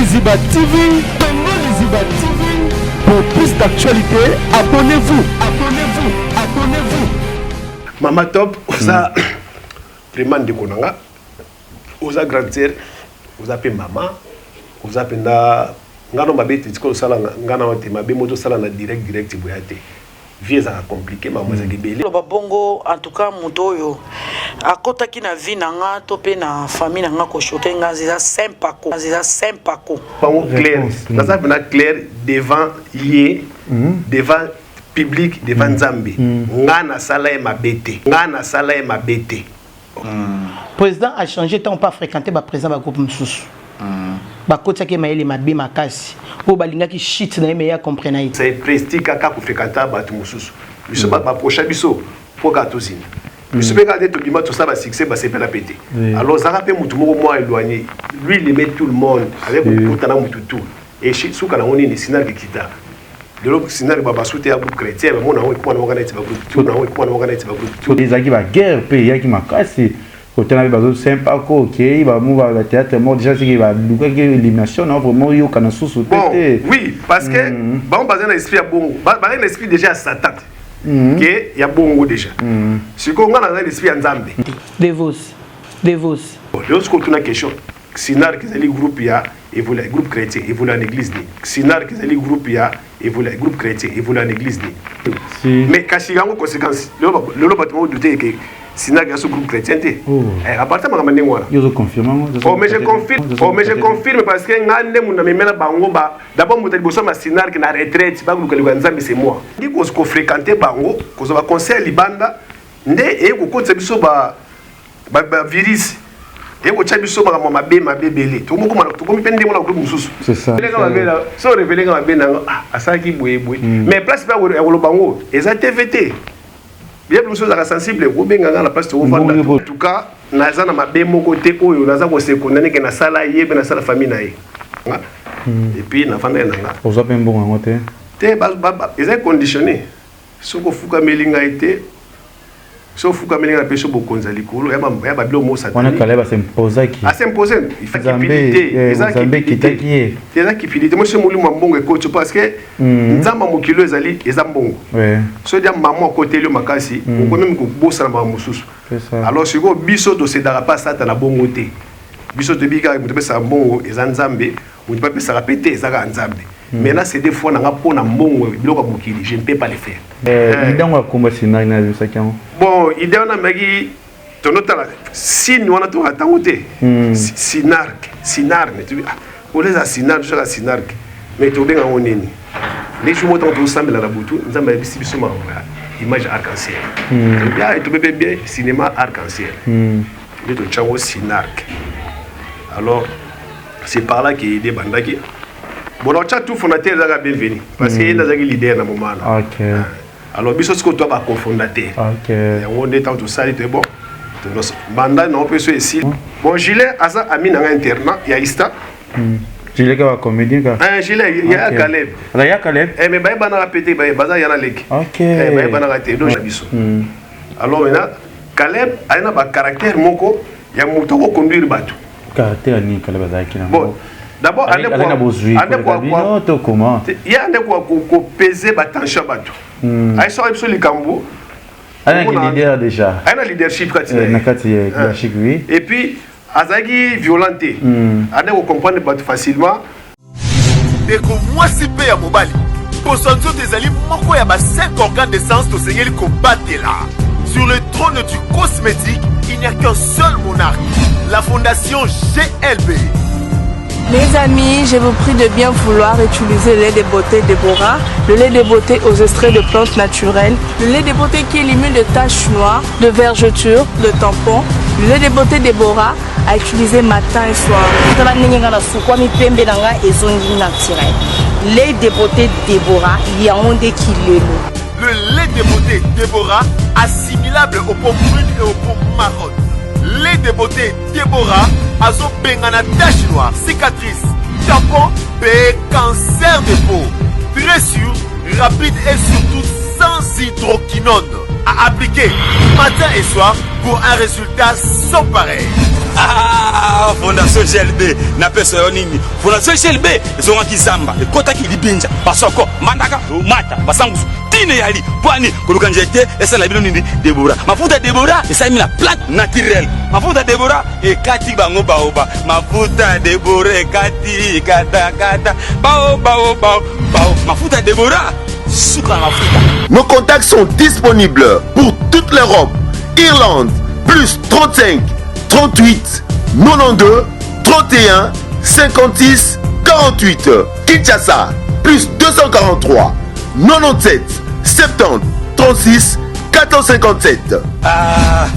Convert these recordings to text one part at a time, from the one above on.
Liziba TV, Congo Liziba TV. Pour plus d'actualité, abonnez-vous. Mama Top, oza vraiment de konanga, oza grande sœur, oza pe maman, oza penda ngano mabeti tiko sala ngana wote mabe moto sala na direct boyate. Vie ça compliqué maman za gebele. Lo babongo en tout cas mutoyo akota kina vie nanga to pe na famille nanga ko choquer ngaza sempako. Pas clair. Ça ça na clair devant yé, devant public devant Nzambe. Ngana sala e mabete. Président a changé tant pas fréquenté ba président ba groupe Msusu. Ba kota ke maele mabe makasi. Po balinga ki shit na meya comprendre ite. C'est prestige kaka ko fréquenter ba Msusu. Biso ba prochain biso pour gatozine. Biso be garder to bima tout ça ba succès ba sepela pété. Alors ça rappelle mutu moko moi éloigné. Lui il aimait tout le monde avec beaucoup tana mutu tout. Et chez souka na ngoni ni sinal kita. De l'autre sinal baba souté à groupe chrétien mais mon awo ko na organiser ba groupe tout na ko na organiser ba groupe tout. Des aki ba guerre pe yaki makasi. Côté na bazo sympa ko OK ba mu ba théâtre mort déjà c'est qui va luka que élimination non vraiment yo kana sous bon oui parce que ba on basé na esprit ya bongo ba na esprit déjà à Satan que ya bongo déjà ce qu'on a dans l'esprit ya Nzambe Devos lorsque on a question sinar que c'est le groupe ya évolue groupe chrétien évolue en église ni sinar que c'est le groupe ya évolue groupe chrétien évolue en église ni mais kashigango conséquence le bâtiment douter que sinar que ce groupe chrétien à partir de maintenant moi yo confirme mais je confirme parce que ngande muna memela bango ba d'abord muta liboso ma sinar que na retraite ba groupe le Nzambe c'est moi ndi ko fréquenter bango ko ba conseil libanda nde e ko kotsa biso ba virus et ko tchabiso ba mabe belé to moko mana to komi pende mona groupe mususu c'est ça so révéler nga mabe na asaki boye mais place ba ko bango eza TVT bien plus chose sensible ko benga na place to vendre en tout cas naza na mabe moko te oyo naza ko se condamner que na sala yebe na sala famille na ye et puis na fanda na nga oza pe mbongo ngote te ba eza conditionné soko fuka melinga été sauf que quand on pêche beaucoup de likolo ya ba bilo mo satani on a calé ba s'imposer qui s'imposer il faut qu'il eza moi c'est mulu mbongo coach parce que nzamba mokilo ezali ezambongo so dia maman côté le makasi on même ko bossa na mususu alors si go biso to sedara pas sata na bongo te biso te bika mutu pesa mbongo ezanzambe mutu pas pesa répéter ezaka nzambe. Maintenant, c'est des fois, on a pour bon, je ne peux pas le faire. Bon, idée on a magi, ton autre si nous on a tout attendu, sinark, mais tu on les a sinark, mais tu bien on est. Les jours où on s'en met la boutou, nous avons vu seulement image arc-en-ciel. Bien, tu peux bien cinéma arc-en-ciel. Les autres chango sinark. Alors, c'est par là qu'il y a des bandaki. Bon, on a tout fondateur là bienvenue parce qu'il y a des leaders dans le moment. OK. Alors biso ce que toi va cofondateur. OK. Et on est en tout ça il est bon. Mandat non peut ici. Bon gilet asa ami na internat ya ista. Gilet ka comédien ka. Gilet il y a Caleb. Là il y a Caleb. Mais ba bana répéter ba baza yana lek. OK. Ba bana raté do biso. Alors maintenant Caleb a un caractère moko ya muto ko conduire bateau. Caractère ni Caleb azaki na. Bon. D'abord, il y a peser la tension. Il y a un leader déjà. Il y a un leadership. Et puis, il y a violenté. Il y a comprendre facilement. Et comme moi, si je suis mobile, pour sentir tes alliés, il y a 5 organes de sens de Seigneur qui combattent là. Sur le trône du cosmétique, il n'y a qu'un seul monarque, la fondation GLB. Les amis, je vous prie de bien vouloir utiliser le lait de beauté Déborah, le lait de beauté aux extraits de plantes naturelles, le lait de beauté qui élimine les taches noires, de vergetures, de tampons, le lait de beauté Déborah à utiliser matin et soir. Lait de beauté Déborah, il y a un qui le lait de beauté Déborah, assimilable aux pommes brunes et aux pommes marronnes. Lait de beauté Déborah, azo bengana tache noire, cicatrice, tampon, cancer de peau. Très sûr, rapide et surtout sans hydroquinone. À appliquer matin et soir pour un résultat sans pareil. Fondation GLB na pesa yo nini Fondation GLB ezonga kizamba ekota ki libinja basoko mandaka mata basangu tine yali pwani kuluka njete esa la bino nini Deborah mafuta Deborah esa mina plante naturelle mafuta Deborah ekati bango baoba mafuta Deborah ekati kata kata bao mafuta Deborah suka mafuta. Nos contacts sont disponibles pour toute l'Europe. Irlande plus 35 38 92 31 56 48. Kinshasa plus 243 97 70 36 457.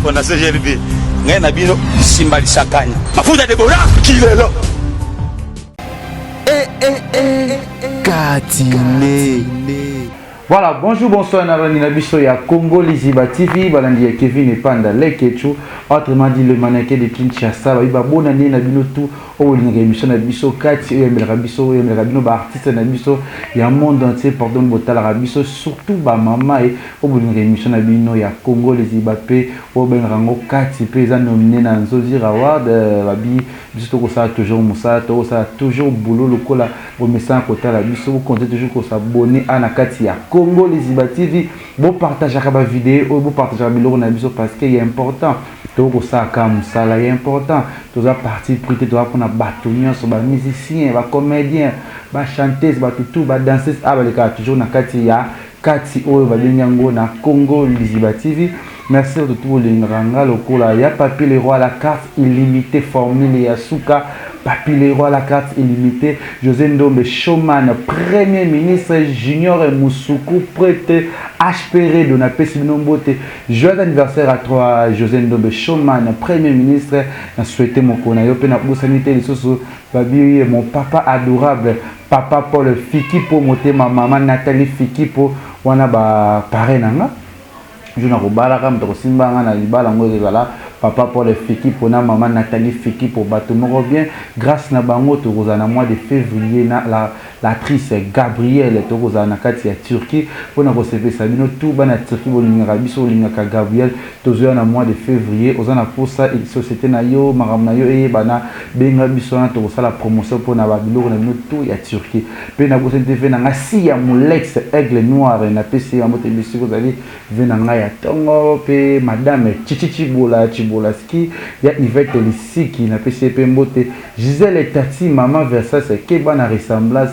Fondation GLB ngai na bino simbali sakanya mafuta Deborah kilelo. Katine. Voilà, bonjour, bonsoir, Narani Nabiso, ya Congo, Liziba TV, Balandi ya Kevin et Panda, Lekechu, autrement dit le mannequin de Kinshasa, Babiba, bonne année, Nabino, tout, au Linga émission, Nabiso, Kati, Yamel Rabiso, Yamel Rabino, artiste, Nabiso, il y a un monde entier, pardon, Botal Rabiso, surtout, ba maman, et au Linga émission, Nabino, il y a Congo, Liziba P, au Ben Rango, Kati, Paysan, nominé dans Zozir Award, Babi, Biso, ça toujours Moussa, ça toujours boulot, le cola, au message, côté la Biso, vous comptez toujours qu'on s'abonne à Nakati, ya Congo Liziba TV, bon partage la vidéo, bon partage la vidéo parce qu'il est important. Donc ça comme ça là est important. Tous les parties prêtées, tu vas prendre bâtonnier sur les musiciens, les comédiens, les chanteuses, tout, les danseuses. Ah bah les gars toujours na Kati ya Kati o va denyango na Congo Liziba TV. Merci à tous les nganga lokola ya papier les rois la carte illimitée formule ya suka. Papi Leroy à la carte illimitée, José Ndombe Showman, Premier ministre Junior et Moussoukou, prêté, HPR de la Pessimnombote. Joyeux anniversaire à toi, José Ndombe Showman, Premier ministre. Je souhaite mon connaître, je peux sanité les choses. Babi, mon papa adorable, papa Paul Fiki pour monter ma maman Nathalie Fiki pour wana ba parrain nanga. Je n'ai pas de simba na libala ngozela. Papa pour les Fiki pour na maman Nathalie Fiki pour bateau revient grâce na bango to rozana mois de février na l'actrice Gabrielle to rozana kati ya Turquie pour na recevoir sabino tout bana Turquie bolinga biso linga Gabrielle to zo na mois de février ozana pour ça et société na yo maram na yo e bana benga biso na to la promotion pour na babilo na bino tout ya Turquie pe na go TV na ngasi ya Molex aigle noir na PC ya moto biso ko zali venanga ya tongo pe madame Chichichi Bola Bolaski, il y a Yvette Lissiki, na PCP Mbote, Gisèle et Tati, maman Versace, qui est na ressemblance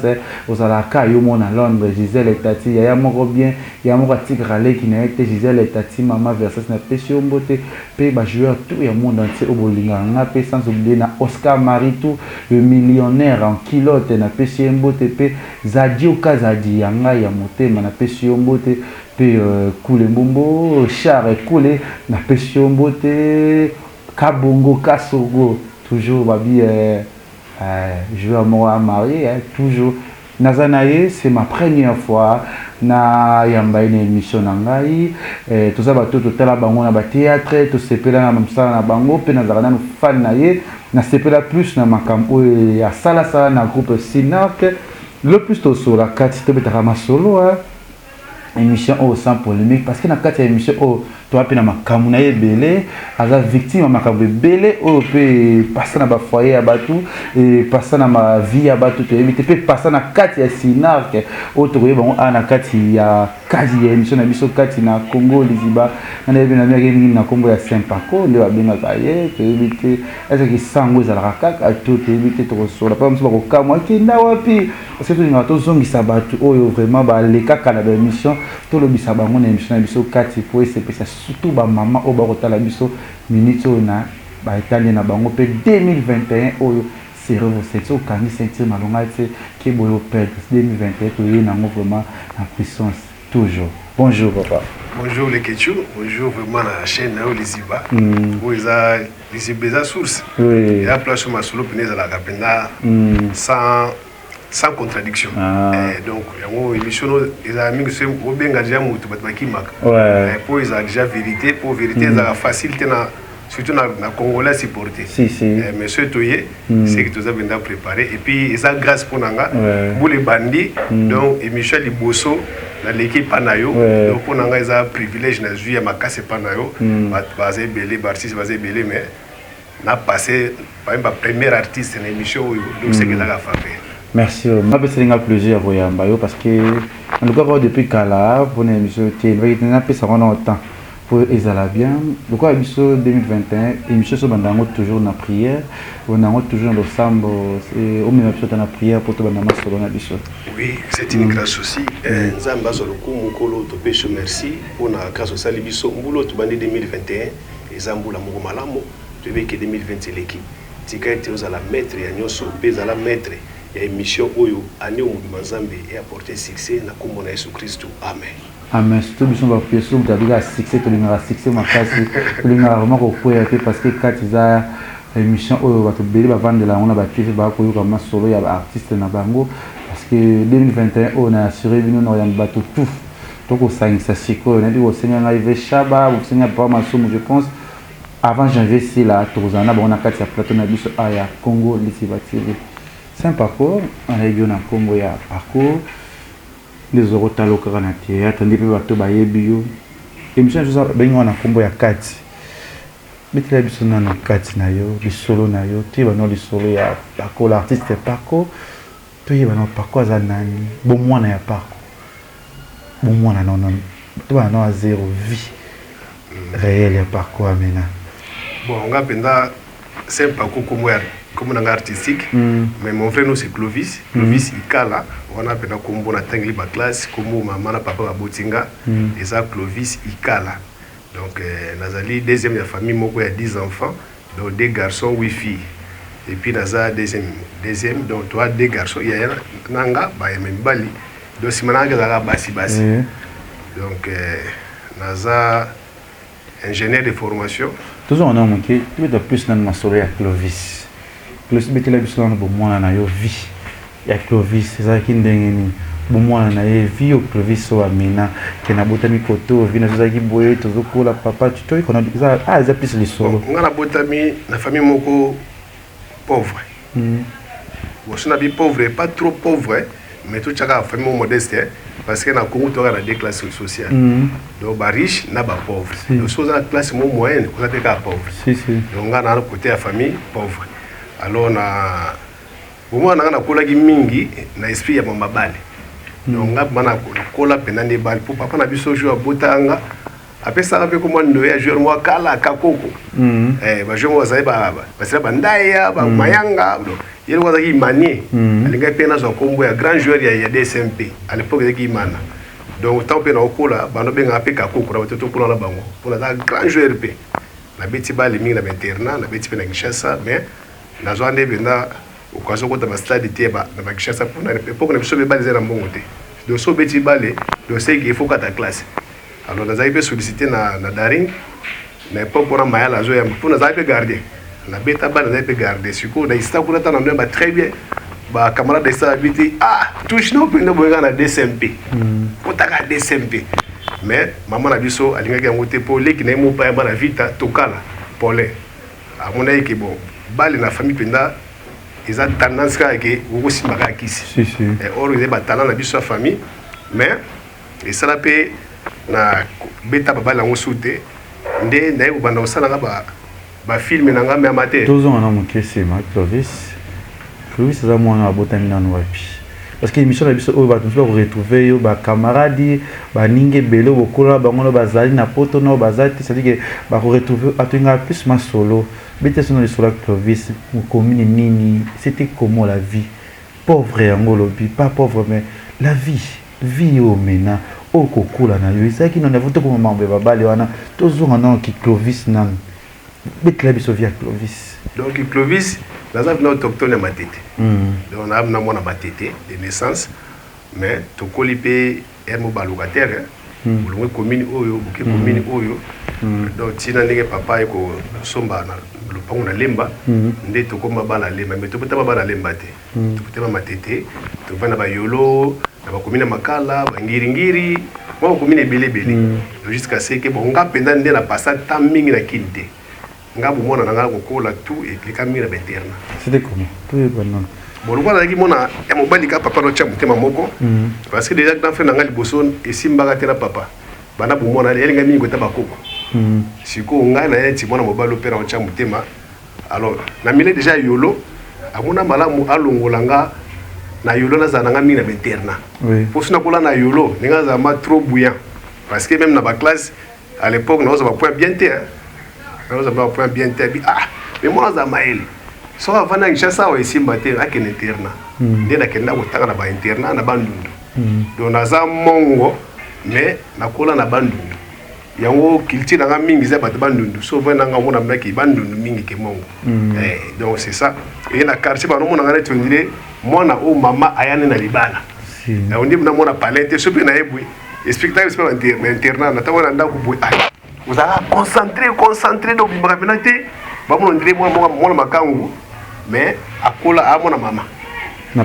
aux Alaka, Yomon à Londres, Gisèle et Tati, il y a mon bien, il y a mon Tigrale qui n'a été Gisèle et Tati, maman Versace, na PCP Mbote, P, joueur tout le monde entier au Bolinga, P, sans oublier na Oscar Maritou, le millionnaire en kilote, na PCP Mbote, P, Zadio Kazadi, Yanga, Yamote, na PCP Mbote, P Koule Mbombo, Char et Koule, na Pession Beauté, Kabongo, Kasogo, toujours Babi, je vais à marier, toujours. Nazanaye, c'est ma première fois, na yamba une émission nangai, tout ça, tout la bango na théâtre, tout ce pela na mamsa na bango, pe nazarana no fan naye, na sepela plus na makambo ya sala na groupe Sinac, le plus tôt sur la carte, c'était betara solo, émission au sans polémique parce que dans quatre émissions au toi pe na makamu na ebele aza victime makamu ebele o pe passer na ba foyer ya batu et passer na ma vie ya batu te éviter pe passer na kati ya Sinark o to yeba on na kati ya kazi ya émission na biso kati na Congo Liziba na ebe na mege na Congo ya Sempako nde ba benga kaye te éviter est-ce que sango za la kaka to te éviter to so la pas mso ko kamwa kinda wapi parce que tu to zongisa batu o vraiment ba le kaka na émission tout le bisa bango na émission na biso kati po espécial surtout ba maman o ba kotala biso minute na ba italien na bango pe 2021 oyo c'est reversé au kangi sentir malonga te ke boyo perdre 2021 to yé nango vraiment en puissance toujours. Bonjour papa. Bonjour les Ketchou, bonjour vraiment la chaîne Nao Liziba. Où ils a Liziba source. Oui. Et la place sur ma solo penez à la capena sans contradiction. Donc, il émission ils ont mis que au bien déjà mutu bataki mak. Ouais. Pour ils ont déjà vérité, pour vérité ils ont facilité na surtout na congolais supporter. Si si. Mais ce toyé c'est que tout ça bien préparé et puis ils ont grâce pour nanga pour les bandits donc et Michel Liboso dans l'équipe Panayo donc pour nanga ils ont privilège na jouer à Makase Panayo basé belé Barcis basé belé mais n'a passé par exemple premier artiste dans l'émission donc c'est que là frappé. Merci. Moi c'est un plaisir voyamba parce que en tout cas depuis Kala pour une émission qui n'a pas ça pendant autant pour Ezala bien. Donc émission 2021 émission sur bandango toujours na prière, on a toujours dans le sambo et au même épisode na prière pour tout bandango sur la émission. Oui, c'est une grâce aussi. Nzamba sur le coup mukolo to pécho merci pour na grâce au salibiso mbulo to bandi 2021 et zambula mungu malamu to beke 2020 l'équipe. Tika été aux la maître ya nyoso pesa la maître ya émission oyo ani o mubi manzambe et apporter succès na kombo na Yesu Kristo. Amen. Amen. Surtout bisous va pièce où d'aller à succès to lingara succès ma place to lingara vraiment ko poya parce que quand ils a émission oyo va to beli va vendre la on a ba pièce ba ko yo comme solo ya artiste na bango parce que 2021 on a assuré bino no ya bato tout donc au 5 ça siko on a dit au Seigneur arrivé Shaba au Seigneur pas ma somme je pense avant janvier c'est là tozana on a quatre plateau na biso aya Congo Lisiba TV. C'est un parcours en région na Congo ya parcours les orotalo kanati attendez pe bato ba yebio émission josa bengo na Congo ya kati bitela biso na kati na yo bisolo na yo ti bano lisolo ya parcours l'artiste parcours to yeba no parcours za nani bon mwana ya parcours bon mwana non to bano a zéro vie réel ya parcours amena. Bon, on a pendant c'est un parcours comme un artistique, mais mon frère nous c'est Clovis, Clovis Ikala, on a pendant comme on a tangli ma classe, comme maman na papa à Botinga, et ça Clovis Ikala. Donc Nazali deuxième de la famille, moi il y a 10 enfants, donc 2 garçons, 8 filles. Et puis Naza deuxième, donc toi 2 garçons, il y a nanga, bah il y a même bali, donc si maintenant il y a basi. Donc Naza ingénieur de formation. Toujours on a manqué, tu veux plus dans ma soirée à Clovis. Clovis bête la biso na bon moi na yo vie. Ya Clovis c'est ça qui ndengeni. Bon moi na ye vie au Clovis so amena que na botami koto vie na ça qui boye tozoko la papa tu toi qu'on a ça ah ça plus les solo. On a botami na famille moko pauvre. Bon si on a bien pauvre pas trop pauvre mais tout chaka famille modeste parce que na Congo tu as des classes sociales. Donc ba riche na ba pauvre. Donc chose la classe moyenne on a des cas pauvres. Si. Donc on a un côté la famille pauvre. Alors na au moins on a kola gi mingi na esprit ya mabale. Donc on a bana kola penande bal pour papa na biso jouer botanga. Après ça avec comment nous ya jouer moi kala kakoko. Ba jouer moi ça ba parce que ba ndaya ba mayanga. Il y a des maniers. Les gars peuvent avoir combo un grand joueur il y a des SMP à l'époque des mana. Donc tant que na okola bano benga pe kako kura bato kula na bango. Pour la grand joueur pe. Na beti ba les mingi na internat, na beti pe na Kinshasa mais na zo ande benda occasion ko ta ba stade tieba na Kinshasa pour na époque na biso be ba les na mbongo te. Donc so beti ba le donc c'est qu'il faut ka ta classe. Alors na za ipe solliciter na Daring na époque pour na maya la zo ya pour na za ipe garder. La bêta balle n'a pas gardé. Ce coup, il s'est dit très bien. Bah, camarade de ça habité. Ah, touche nous pour nous voir na DCMP. Pour ta DCMP. Mais maman a dit ça. Elle a dit que pour les qui n'aiment pas la vie, tokala Paulin. À mon avis que bon, balle na famille penda, ils ont tendance à que vous aussi marakis. Si. Et or ils ont talent la vie sur famille. Mais et ça la paix na bêta balle en souté. Ndé ndé ou banda ça là bas. Ba film nanga me amateur. Tous on a manqué c'est ma Clovis. Clovis c'est ça moi na botami na wapi. Parce que émission la biso o ba tu retrouver yo ba camarade ba ninge belo bokola ba ngono bazali na poto no bazati c'est à dire que ba retrouver atunga plus ma solo. Bete sono le solo Clovis ou commune nini, c'était comment la vie. Pauvre ngolo bi pas pauvre mais la vie au mena o kokola na yo. C'est qui non avons tout comme mambe ba bale wana toujours on a qui Clovis nan. Clovis. Donc Clovis, nous avons autochtone à ma tête. Donc on a mon tête de naissance, mais tout colipé est mon balocataire. Vous commune oyo, commune oyo. Donc si on a papa et ko somba na le pont na lemba, ndé to koma bala lemba, mais to peut pas bala lemba té. To peut pas ma tête, to va na ba yolo, na ba commune makala, ba ngiri, moi commune belé. Jusqu'à ce que bon nga pendant ndé la passade taming na kinte. Ngabu mona nanga kokola tout et les caméras internes. C'était comment? Tout est bon. Bon, le voilà qui mona et mon balika papa no tcha mutema moko parce que déjà dans fait nanga liboso et simba tena papa. Bana bu mona ele ngami ngota bakoko. Siko nga na yeti mona mobalo pera o tcha mutema alors na mile déjà yolo amona malamu alongolanga na yolo na zananga mingi na internat pour sina kola na yolo ninga za ma trop bouillant parce que même na ba classe à l'époque nous avons point bien té nous avons point bien té mais moi za mael so avana ngishasa wa isimba té akene internat ndena kenda kutaka na ba internat na bandundu donc naza mongo mais nakola na bandundu yango culture nga mingi za bato bandundu so vena nga mona maki bandundu mingi ke mongo donc c'est ça et na quartier ba no mona ngana tondire mona o mama ayane na libana on dit na mona palette so pe na ebwe spectacle c'est pas internat na tawana ndako boy vous allez concentrer dans bimba penate ba mona ndire mona makangu mais akola a mona mama na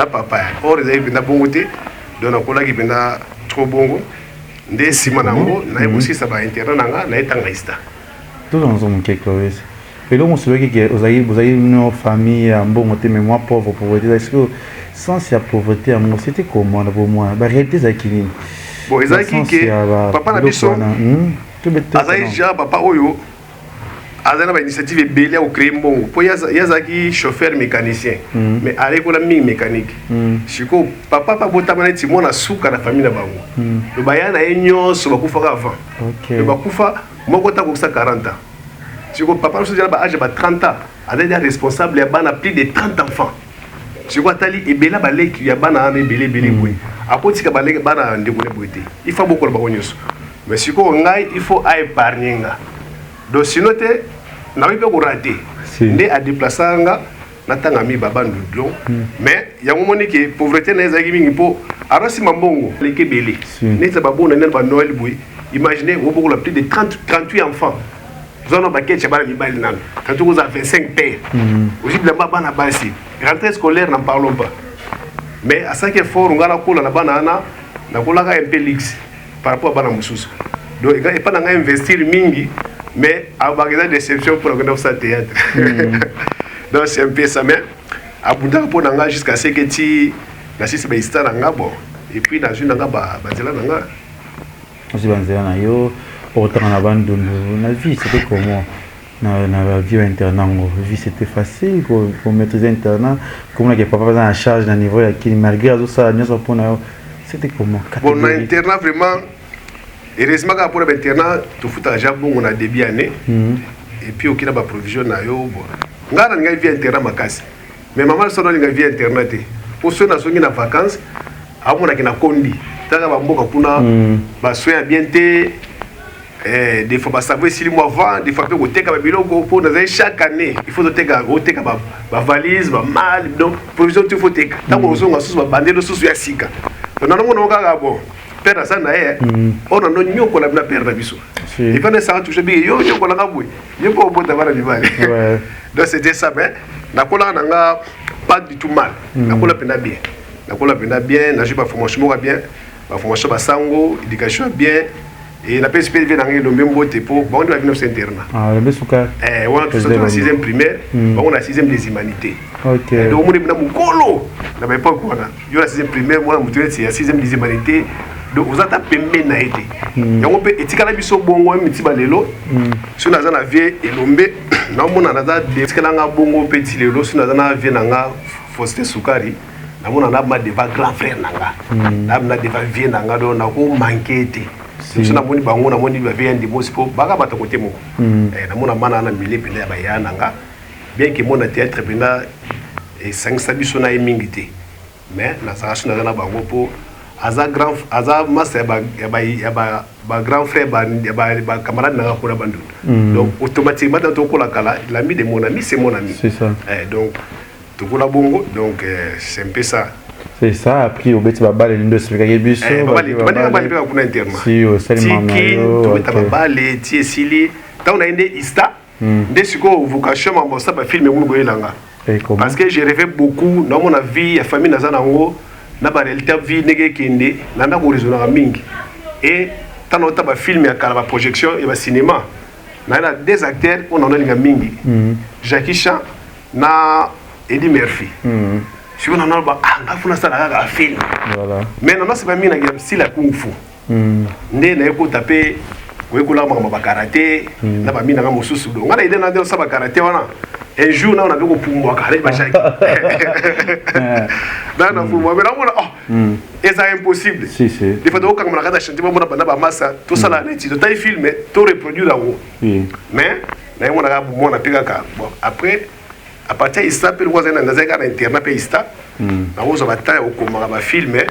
papa or ils avaient bongoté donc akola ki benda trop bongo nde sima nango na aussi ça va internat nanga na etanga ista tout dans un quelque chose et là on se voit que vous avez une famille en bon côté mais moi pauvreté est-ce que sans la pauvreté moi c'était comment pour moi bah réalité ça qui bon ezaki que papa na biso azai ja papa oyo azana ba initiative ebele au créer mbongo po yazaki chauffeur mécanicien mais arekola mingi mécanique siko papa pa botama na ti mona suka na famille na bango le bayana nyonso bakufa avant le bakufa moko ta ko sa 40 ans siko papa so jala ba âge ba 30 ans azali responsable ya bana plus de 30 enfants siko atali ebela ba leki ya bana na ebele boy akotika ba leki bana ndeko ne boyete il faut beaucoup ba nyonso mais siko ngai il faut a épargner nga donc sinon te na wipe ko rater ndé a déplacer nga natanga mi baba ndudlo mais yango moni ke pauvreté na ezaki mingi po arasi mambongo leke belé neta babona na ba Noël boy imaginez au beaucoup la plus de 38 enfants zona bakeche bana mibali nano quand vous avez 25 pères aussi de bana basi rentrée scolaire n'en parlons pas mais à ça que fort ngala kola na bana na kola ka un peu lix par rapport à bana mususu donc et pas nga investir mingi mais avoir des déceptions pour le ça théâtre donc c'est un peu ça mais abunda pour nanga jusqu'à ce que tu la sisi ba histoire nga bon et puis dans une nga ba zela nga aussi banzela na yo autant na bandu na vie c'était comment na la vie internat la vie c'était facile pour maîtriser internat comme là que papa dans la charge d'un niveau qui malgré tout ça nous pour c'était comment bon na internat vraiment heureusement pour l'internat tout fout à jabon on a début année et puis au kina ba provision na yo bon ngana nga vie internat makasi mais maman sono nga vie internat te pour ceux na songi na vacances amona kina kondi taka ba mboka kuna ba soin bien te des fois ba savoir si le mois avant des fois peut teka ba biloko pour na chaque année il faut teka ba valise ba mal donc provision tu faut teka tako osonga susu ba bandelo susu ya sika to na ngona ka bon père ça na on a nyoko la père na biso il fallait ça toucher bien yo nyoko la ngabwe nyoko bota bana bibale donc c'était ça mais na kola nga pas du tout mal na kola penda bien na je pas formation bien ba formation ba sango éducation bien et la PSP vient dans le même botte pour bon on va venir au internat le besuka on a tout ça en 6e primaire on a 6e des humanités OK donc on est dans mukolo na ba époque on a yo la 6e primaire moi mutu c'est 6e des humanités donc vous êtes pembe na été yango pe etikala biso bongo mitiba lelo so na zana vie elombe na mona na za etikala nga bongo pe ti lelo so na zana vie na nga Faustin Sukari na mona na ma deva grand frère nanga na deva vie nanga do na ko manquete so na moni bango na moni ba vie ndi mosipo baka bata kote moko na mona mana na mile pele ya ba ya nanga bien que mona théâtre pena et 5 sabiso na emingité mais na sa so na zana bango po aza master ba grand frère ba camarade na ko na bandu donc automatiquement dans ton la kala l'ami de mon ami c'est mon ami c'est ça donc tout ko la bongo donc c'est un peu ça c'est ça après au beti ba balle ndo expliquer biso ba balle pe kuna internat si au seulement to ta ba balle ti esili ta on a inde ista ndesiko vocation mambo ça ba film mu go elanga parce que j'ai rêvé beaucoup dans mon vie ya famille na zanango na ba réalité vie nege kende na ndako raisonner mingi et tant ta ba film ya kala ba projection et ba cinéma na la des acteurs on en a linga mingi Jackie Chan na Eddie Murphy si on en a ba ngafuna ça na ka film voilà mais non c'est pas mingi na game style ya kung fu ndé na ko taper oyekola makambo bakaraté na bamina nga mosusu do nga na ide na nde osala bakaraté wana un jour na nabe kopumbwaka neti bashaki na pumbwa me namona eza impossible des fois tokokangama na kati ya chantier bamona banda bamasa tosala neti totai filme to reproduire yango mais nayemonaka mona mpe kaka après à partir ya ista mpe loko azali kaka na internat mpe ista nakozwa batala ya kokomaka bafilme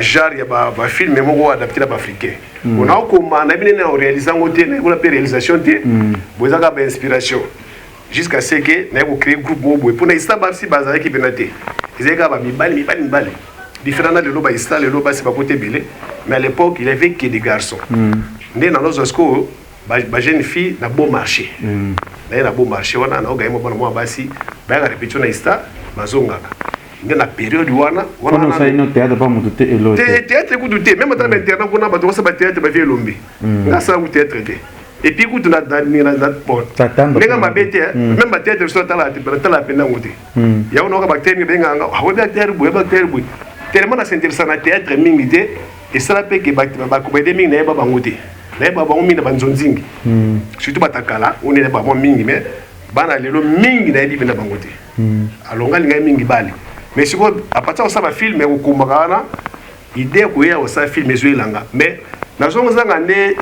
genre ya bafilme moko adapté na baafricain on akoma nayebi nene na réalise yango te nayebona mpe réalisation te bo eza kaka bainspiration jusqu'à ce que naye kocréer groupe moko boye mpona ista basi bazalaki mpena te ezali kaka bamibali différent na lelo baista lelo basi bakote ebele mais à l'époque il y avait que des garçons nde nanozwa sikoyo bajeune fille na bon marché naye na bon marché wana naogaye mo bana mwa basi bayaka répétition na ista bazongaka nde na période wana théâtre kutu te même atala bainternat kuna bato kosala bathéâtre bavie elombe ngasala ku théâtre te et puis kutu ndenge mabe te même bathéâtre biso natala pendango te yango naoka bactere benganga awebi acteur boye bacteur boye tellement na s'intéressa na théâtre mingi te esala mpe ke bakomede mingi nayeba bango te nayeba bango mingi na banzonzingi surtout batakala oni nayeba bango mingi mais bana lelo mingi nayebi mpe na bango te alonga lingai mingi bale mais sikoyo apartir osala bafilme kokomaka wana ide koyeya kosala filme ezoyelanga mais nazongozanga nde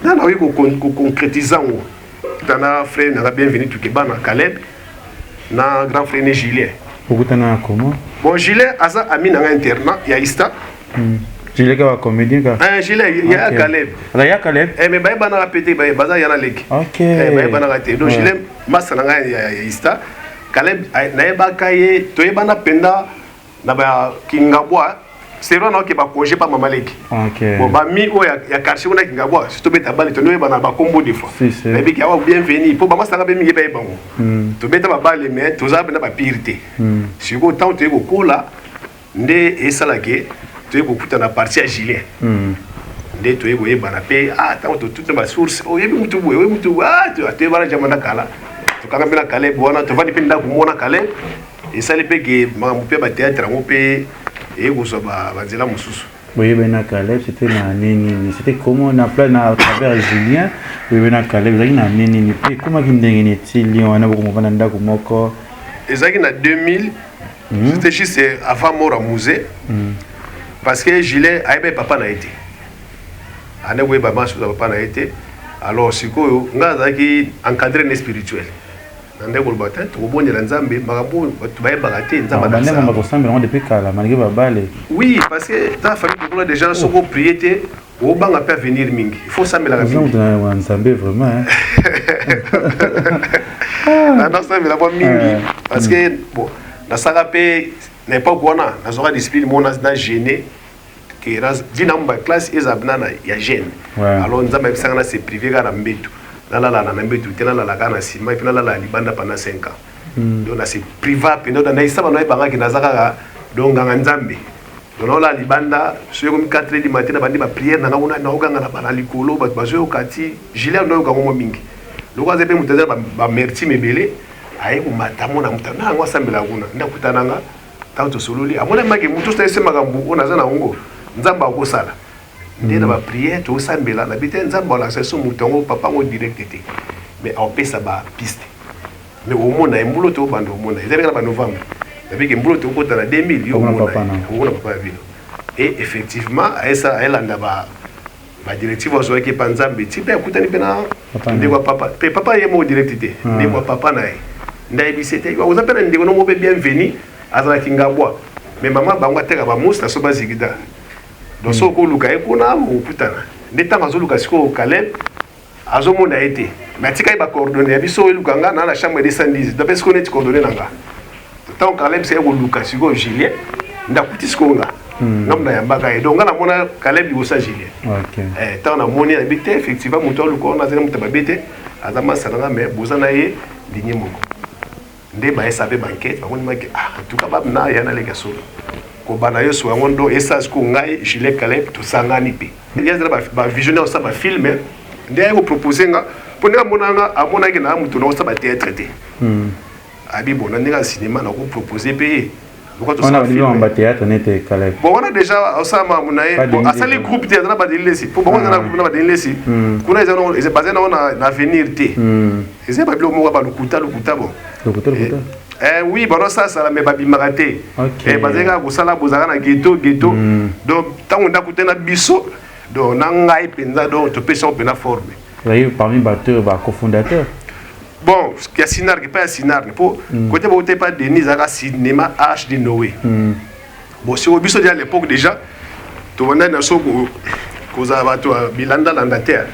na naoyi koconcrétise yango tana frère nanga bienvenu tukebana Caleb na grand frère ne Julien okutana comment bon Julien aza ami nanga internat ya ista Julien ka comédien ka Julien ya Caleb ya Caleb mais bayebana pété baza yana leki bayebana te donc Julien masa nanga ya ista Caleb nayebaka ye toyebana penda na bakingabwa sero na okeba congé pa mama leki bon bami oyo ya quartier wana kingabwa surtout beta bale toyebana bakombo des fois nayebiki awa bienvenue mpo bamasanga mpe mingi bayebango tobeta babale mais tozala pena bapire te sikoyo ntango toye kokola nde esalaki toye kokuta na partie ya Julien nde toye koyebana mpe ntango totuta basource oyebi mutu boye oyebi mutu toyebana jamana kala tokanga mpe na Caleb wana tovandi mpe ndako mona Caleb esali mpe ke makambo mpe batéâtre yango mpe ekozwa banzela mosusu boyebani na Caleb c'était na nini c'était comment na plan na travers Julien boyebani na Caleb ezalaki na nini mpe ekomaki ndenge netili wana bokomova ndako moko ezalaki na 2000 c'était juste avant mort ya musée parce que Julien ayeba papa na ye te ane koyeba masusu ya papa na ye te alors sikoyo nga azalaki encadré ne spirituel nande koloba te tokobondela nzambe makambo bato bayebaka te nzambe bakosambela ngo depuis kala malgré babale oui parce que ta famille kokona déjà soko prier te obanga mpe avenir mingi il faut sambelaka nzambe vraiment nasambela mwa mingi parce que bon nasaka mpe na époque wana nazwaka discipline mona na gêné ke dina mo baklasse ezabina na ya gêne alors nzambe ayebisanga na se privé kaka na mbetu nalala na mbetu te nalala kaka na nsima epuis nalala libanda pendant 5 ans donc na se priva mpenza na isaba na oyebangaki naza kaka donc nganga nzambe donc naolala libanda soki ekomi 4 heures du matin na bandi bapriere nanga kuna naokanga na bana likolo bato bazoyoka ti Julien nayoka ngo mingi loko aza mpe moto aza bamertime ebele aye komata mona moto na yango asambela kuna ndakutananga ntango tosololi amona maki moto ostalisi makambo oyo naza na yango nzambe akosala nde na bapriere tosambela na bi te nzambe alakisa so moto yango papa yango direct te mais aopesa bapiste mais omona embulu te obanda omona ezalaki na banovembre nabiki embulu te okota na 2000 yo omona papa ya bino et effectivement ayelanda badirective azwaki epa nzambe ti mpe akutani mpe na ndeko ya papa mpe papa ye moko direct te ndeko ya papa na ye ndayebisi te oza mpe na ndeko no mo mpe bienvenu azalaki ngabwa mais mama bango ateka bamusi na so bazikida donc so okoluka ye kuna okutana nde ntango azoluka sikoyo Caleb azomona ye te mais atikaki bacoordonné ya biso eluka nga na chambre de 110 dape sikoyo neti coordonné na nga ntango Caleb seye koluka sikoyo Julien ndakuti sikoyo nga ngambo nayambaka ye donc nga namona Caleb liboso ya Julien ntango namoni nayebi te effectivement moto aluka wana azali moto babe te aza masa na nga mais boza na ye ligne moko nde bayesa mpe bankete bamonimaki en tout cas babna ya naleka solo kobana yo so yango ndo esage ko ngai Julien Caleb tosangani mpe yazala bavisionnaire osala bafilme nde aye kopropose nga mpo ndenge amonanga amonaki na moto na osala batéâtre te abi bona ndenge ya cinéma na kopropose mpe ye On a vu en théâtre, on était Caleb. Bon, on a déjà, Osama Mounaye, bon, à ça les groupes théâtre, on a pas de laisser. Pour bon, on a pas de laisser. Qu'on a ils basé dans l'avenir T. Et c'est pas le mot ba le kuta bon. Le kuta. Oui, bon ça ça mais babi maraté. Et basé ka ko sala bozaka na ghetto. Donc tant on a kuté na biso, donc na ngai penza donc to pesa on forme. Vous parmi batteur ba cofondateur. Bon, il y a Sinar qui pas Sinar. Pour côté où pas Denis Zara cinéma H de Noé. Bon, si au biso à l'époque déjà, tu vois dans ce cause à Bilanda l'Angleterre.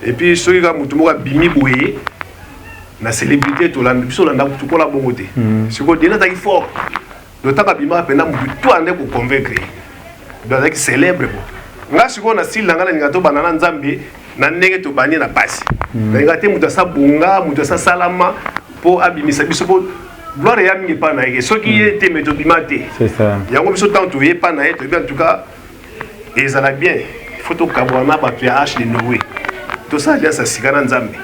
Et puis ceux qui ont mutumo bimi boye na célébrité to la biso landa tout ko la bongoté. Si ko Denis taki fort. Le temps bima pena mutu tout ande ko convaincre. Donc avec célèbre bon. Nga siko na style ngala ngato banana nzambe na ndenge to bani na pasi. Na ngate mutu sa bunga, mutu sa salama po abimisa biso po gloire ya mingi pa na yeke soki ete meto bimate. C'est ça. Yango biso tant to ye pa na yete en tout cas ezala bien. Il faut to kabwana ba tu H de Noé. To ça alliance sikana nzambe.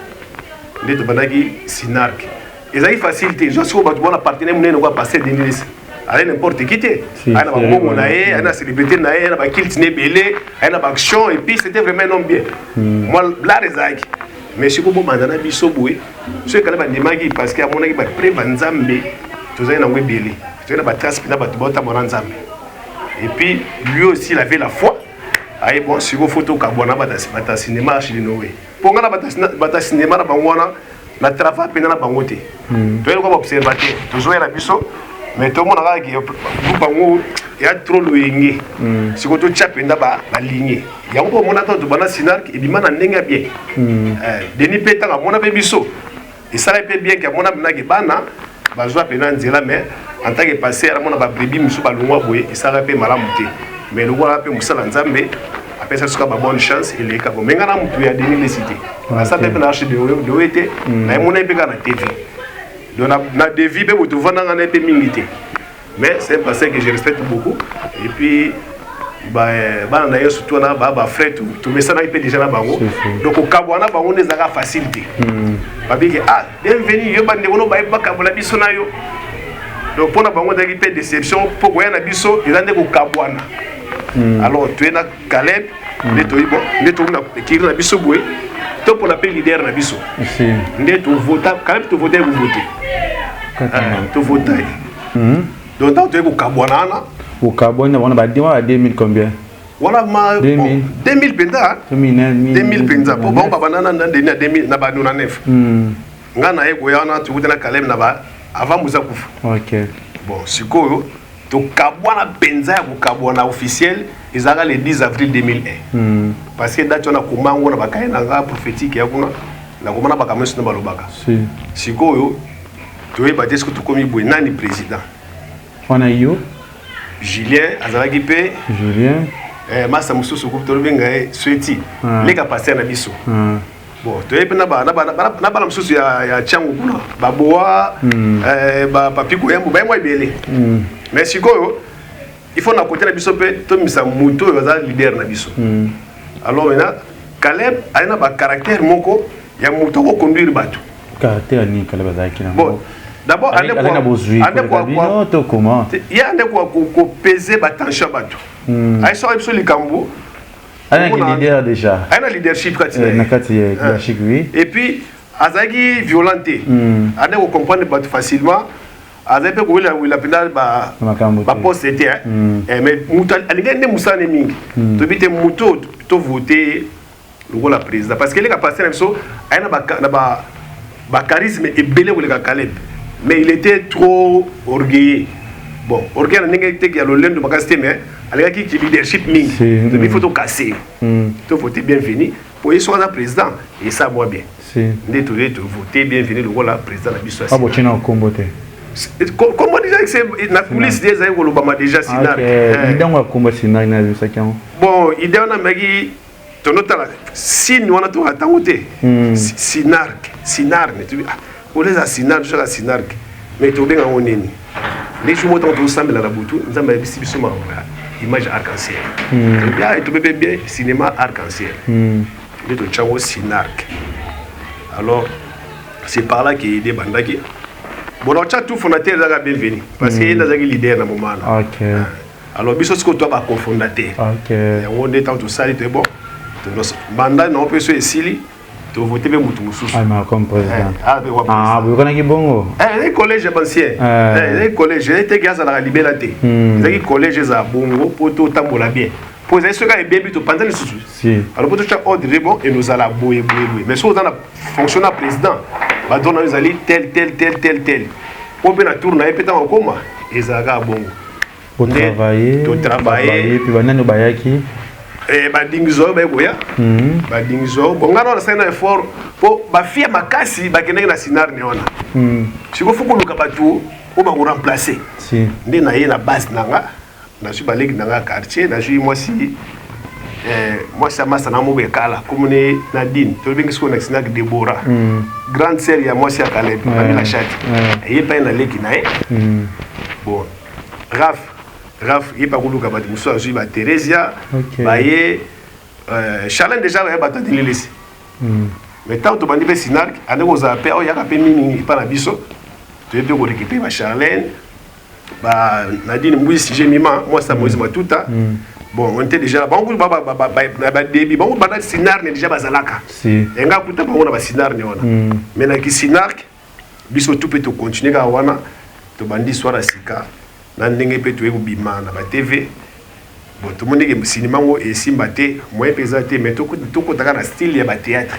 Ndeto banaki Sinark. Ezali facilité, je suis ba tu bona partenaire munene ko passer Denis. Allez n'importe qui était. Il y a une célébrité, il y a une kilt nebelé, il y a une action et puis c'était vraiment un homme bien. Moi là les aïe. Mais si vous mandana biso boué, ce que les gens parce qu'il y a mon équipe prévanzambe, tous les gens ont belé. Tu as la trace qui n'a pas de bon tamoranzambe. Et puis lui aussi il avait la foi. Aïe bon si vous photo kabwana bata cinéma chez Noé. Pour nga bata cinéma na bangwana na travail pena na bangote. Tu es comme observateur, toujours la biso. Mais tout le monde a dit qu'il y a trop de lignes. Si vous avez la ligne, il y a un peu de Sinar et il y a un bien. Denis Pétan a mon avis biso. Et ça peut bien que mon avis n'a pas besoin de mais en tant que passé à mon avis bébé monsieur Balunwa boy et ça peut mal monter. Mais le roi peut Moussa Lanzambe après ça sera bonne chance et les cas. Mais on a un peu à Denis les cités. Ça peut marcher de été. Mais mon avis na TV. Donc, na devis, vous trouvez dans un peu milité. Mais c'est un passé que je respecte beaucoup. Et puis, d'ailleurs, surtout, on a frère, tout mais ça n'a pas déjà là. Donc, au Kabwana, on a des facilité. Bienvenue, donc, pour nous, on a une déception. Pour qu'on ait un biso, il y a des Kabwana. Alors, tu es dans Caleb, tu es dans biso boué. Pour l'appeler leader na biso. Ndé to vota, quand tu voter vous votez. Tu voter. Donc tant tu es au Kabwana. Au Kabwana on a dit 2000 combien? Voilà ma 2000 penda. 2000 penda. Pour bon baba nana na 2000 na ba nuna nef. Ngana eko yana tu voter na Kalem na ba avant muza kufa. OK. Bon, sikoyo to Kabwana penza ya Kabwana officiel ezaka le 10 avril 2001. Parce que date on a komango na bakaya na prophétique ya kuna na komana bakameso na balobaka. Si sikoyo to e batesko to komi boy nani président. Wana yo Julien azalaki pe Julien masa mususu ko to benga sweti les capacités na biso. Bon, tu es na ba mususu ya changu kuna baboa ba papiko yambo ba moi belé. Mais sikoyo il faut na côté na biso pe to misa muto yoza leader na biso. Alors maintenant Caleb a un caractère moko ya muto ko conduire bato. Caractère ni Caleb azaki na. Bon, d'abord il y a ko peser ba tension bato. Ay so absolument kambo. Un leader déjà. Un leadership oui. Et puis azaki violenté. Ande ko comprendre bato facilement. Azepe ko la pendant ba poste était mais mutal alingane musane mingi to bite muto to voter le la président parce que les capacités na biso ayana ba charisme et belé ko le Caleb mais il était trop orgueilleux. Bon orgueil na ngeke te ya lo lendo bakasté mais alingaki ki leadership mingi to il faut to casser to voter bienvenue pour y soit président et ça moi bien ndé to voter bienvenue le la président na biso ah bo china kombote. Comment déjà que c'est la police des aïeux Obama déjà Sinar. Il donne combat Sinar na bisakian. Bon, il donne na magi tonota si nous on a tout attendé. Sinar mais tu on les a Sinar je la Sinar mais tu bien on nini. Les jours où on semble la butu, nous avons ici bisuma image arc-en-ciel. Bien et tu bien cinéma arc-en-ciel. De ton chango Sinar. Alors c'est par là qu'il y a des bandaki. Bon, on a tout fondateur est bienvenu. Parce qu'il y a des leaders dans le moment. Ok. Alors, bis ce que toi va cofondateur. Ok. On est dans tout ça, c'est bon. Mandat non peut se ici. Tu voter même tout sous. Ah, mais comme président. Ah, vous connaissez bongo. Les collèges anciens. Les collèges, étaient gaz à la liberté. Les collèges à bongo pour tout tambola bien. Pour ce gars est bien plutôt pendant le sous. Si. Alors pour tout ça ordre bon et nous allons bouiller. Mais si on a fonctionnaire président, bah donc nous allons tel. Pour bien tourner peut-être en coma. Ils ont bongo. Pour travailler. Puis banane bayaki. Badingizo begoya badingizo bongana na sana effort po bafia makasi bakende na sinar ne ona siko fuko luka batu o ba remplacer si ndi na ye na base nanga na su baleki nanga quartier na su moi ça massa na mo be kala comme ne Nadine to bingi siko na sinar Deborah grande sœur ya moi sia Caleb na la chat et pa na leki na bon Raf, il n'y a pas de cas de Moussa, il y a Thérésia, Charlène déjà, il y a pas de l'élysée. Mais tant que tu as dit Sinark, il y a un peu de pas la biso, tu peux récupérer Charlène, Nadine Mouis, si j'ai mis moi, ça Moïse Matouta. Bon, on était déjà là, bon, Sinark n'est déjà pas Zalaka. Et on a écouté Sinark. Mais dans Sinark, biso tout peut continuer à Wana, tu as dit soir à Sika. Na ndenge pe tuwe bima na ba TV bon tout monde ke cinéma ngo et simbate moi présenté mais tout taka na style ya ba théâtre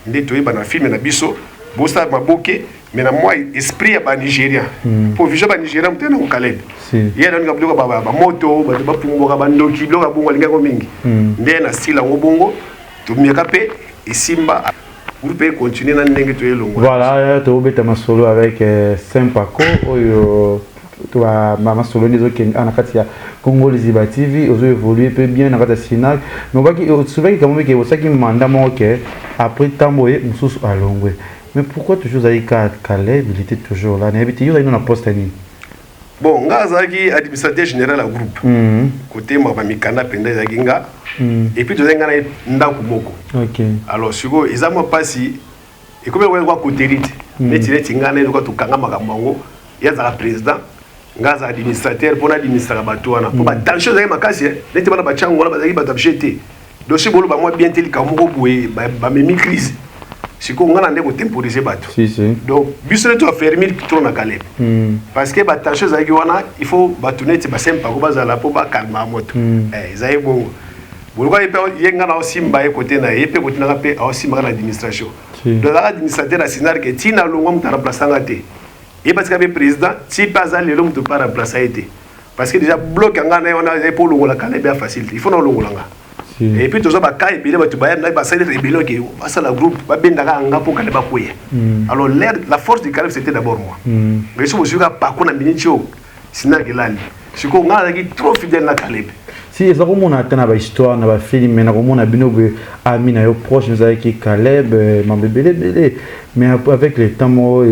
ndé tuwe ba na film na biso bosa maboke mais na moi esprit ya ba Nigérien pour vision ba Nigérien mtena ko Caleb ya na ngablo ba moto ba pungo ka bandoki lo ka bongo linga ko mingi ndé na style ngo bongo to miaka pe et simba pour peut continuer na ndenge tuwe longo voilà to beta masolo avec Sempako oyo toi maman solo les autres en fait ya Congo Liziba TV aux évoluer peu bien dans la finale mais on va que souvent quand même que ça qui mandat moi OK après tamboyer mususu alongwe mais pourquoi toujours avec Caleb il était toujours là n'habite yo dans poste ni bon ngazaki administrateur général à groupe côté mama mikanda penda zakinga et puis tozenga na ndako moko OK alors siko ezama pasi et comme on voit côté rite mais tu tinga na ko tukanga makambo ya za président ngaza administrateur pour administrer bato wana pour ba tension za makasi neti bana bachango wana bazaki batabjete dossier bolo ba moi bien tel ka moko boye ba memi crise siko ngana ndeko temporiser bato donc biso to fermer trop na Caleb parce que ba tension za wana il faut batuneti ba sempa ko bazala pour ba calmer moto zaye bongo bolo ko yenga na osimba e côté na yepe côté na pe osimba na administration donc l'administrateur a signaler que tina longo mta remplaçant te. Et parce que le président, si pas ça, l'homme ne peut pas remplacer. Parce que déjà, bloc, on a pour le Caleb facile. Il faut non le et puis, tout ça, la groupe, alors, la force du Caleb, c'était d'abord moi. Mais si vous avez pas qu'on a mis c'est trop fidèle à Caleb. Si ça comme on a atteint la histoire na ba film mais na comme on a bino ami na yo proche nous avec Caleb ma bébé mais avec le temps moi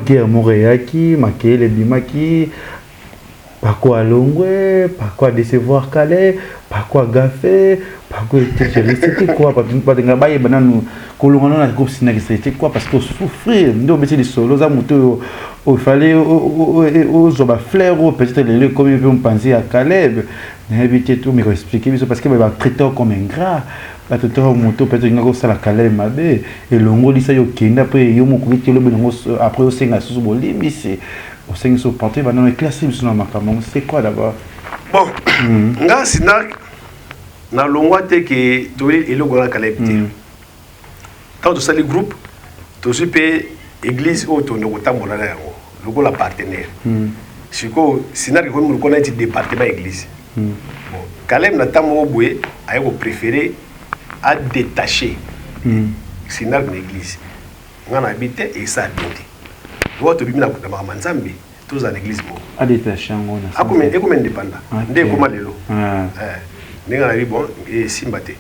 guerre moréaki makele bimaki pas quoi longwe pas quoi décevoir Caleb pas quoi gaffer pas quoi c'était quoi pas de ngabaye bananu kolongana na groupe sina c'était quoi parce que souffrir ndo métier de solo za moto il fallait aux zoba fleurs peut-être les comme ils vont penser à Caleb n'habiter tout mais expliquer parce que va traiter comme ingrat va traiter moto peut-être ngako sala Caleb mabe et longo lisa yo kenda après yo mokuti lo bengo après au senga sous bolimi c'est au senga so porter va dans classé sur makambo c'est quoi d'abord bon nga sinak na longo te que to eloko na Caleb te quand tu sali groupe to super église auto no kotambola na yango loko la partenaire siko sinak ko mo connaître département église bon Caleb na tamo boye ay ko préférer à détacher sinak na église ngana habiter et ça habiter votre bimina ko tama manzambi tous à l'église mo à détacher ngona akome indépendant ndé ko malelo ninga na bon et simbate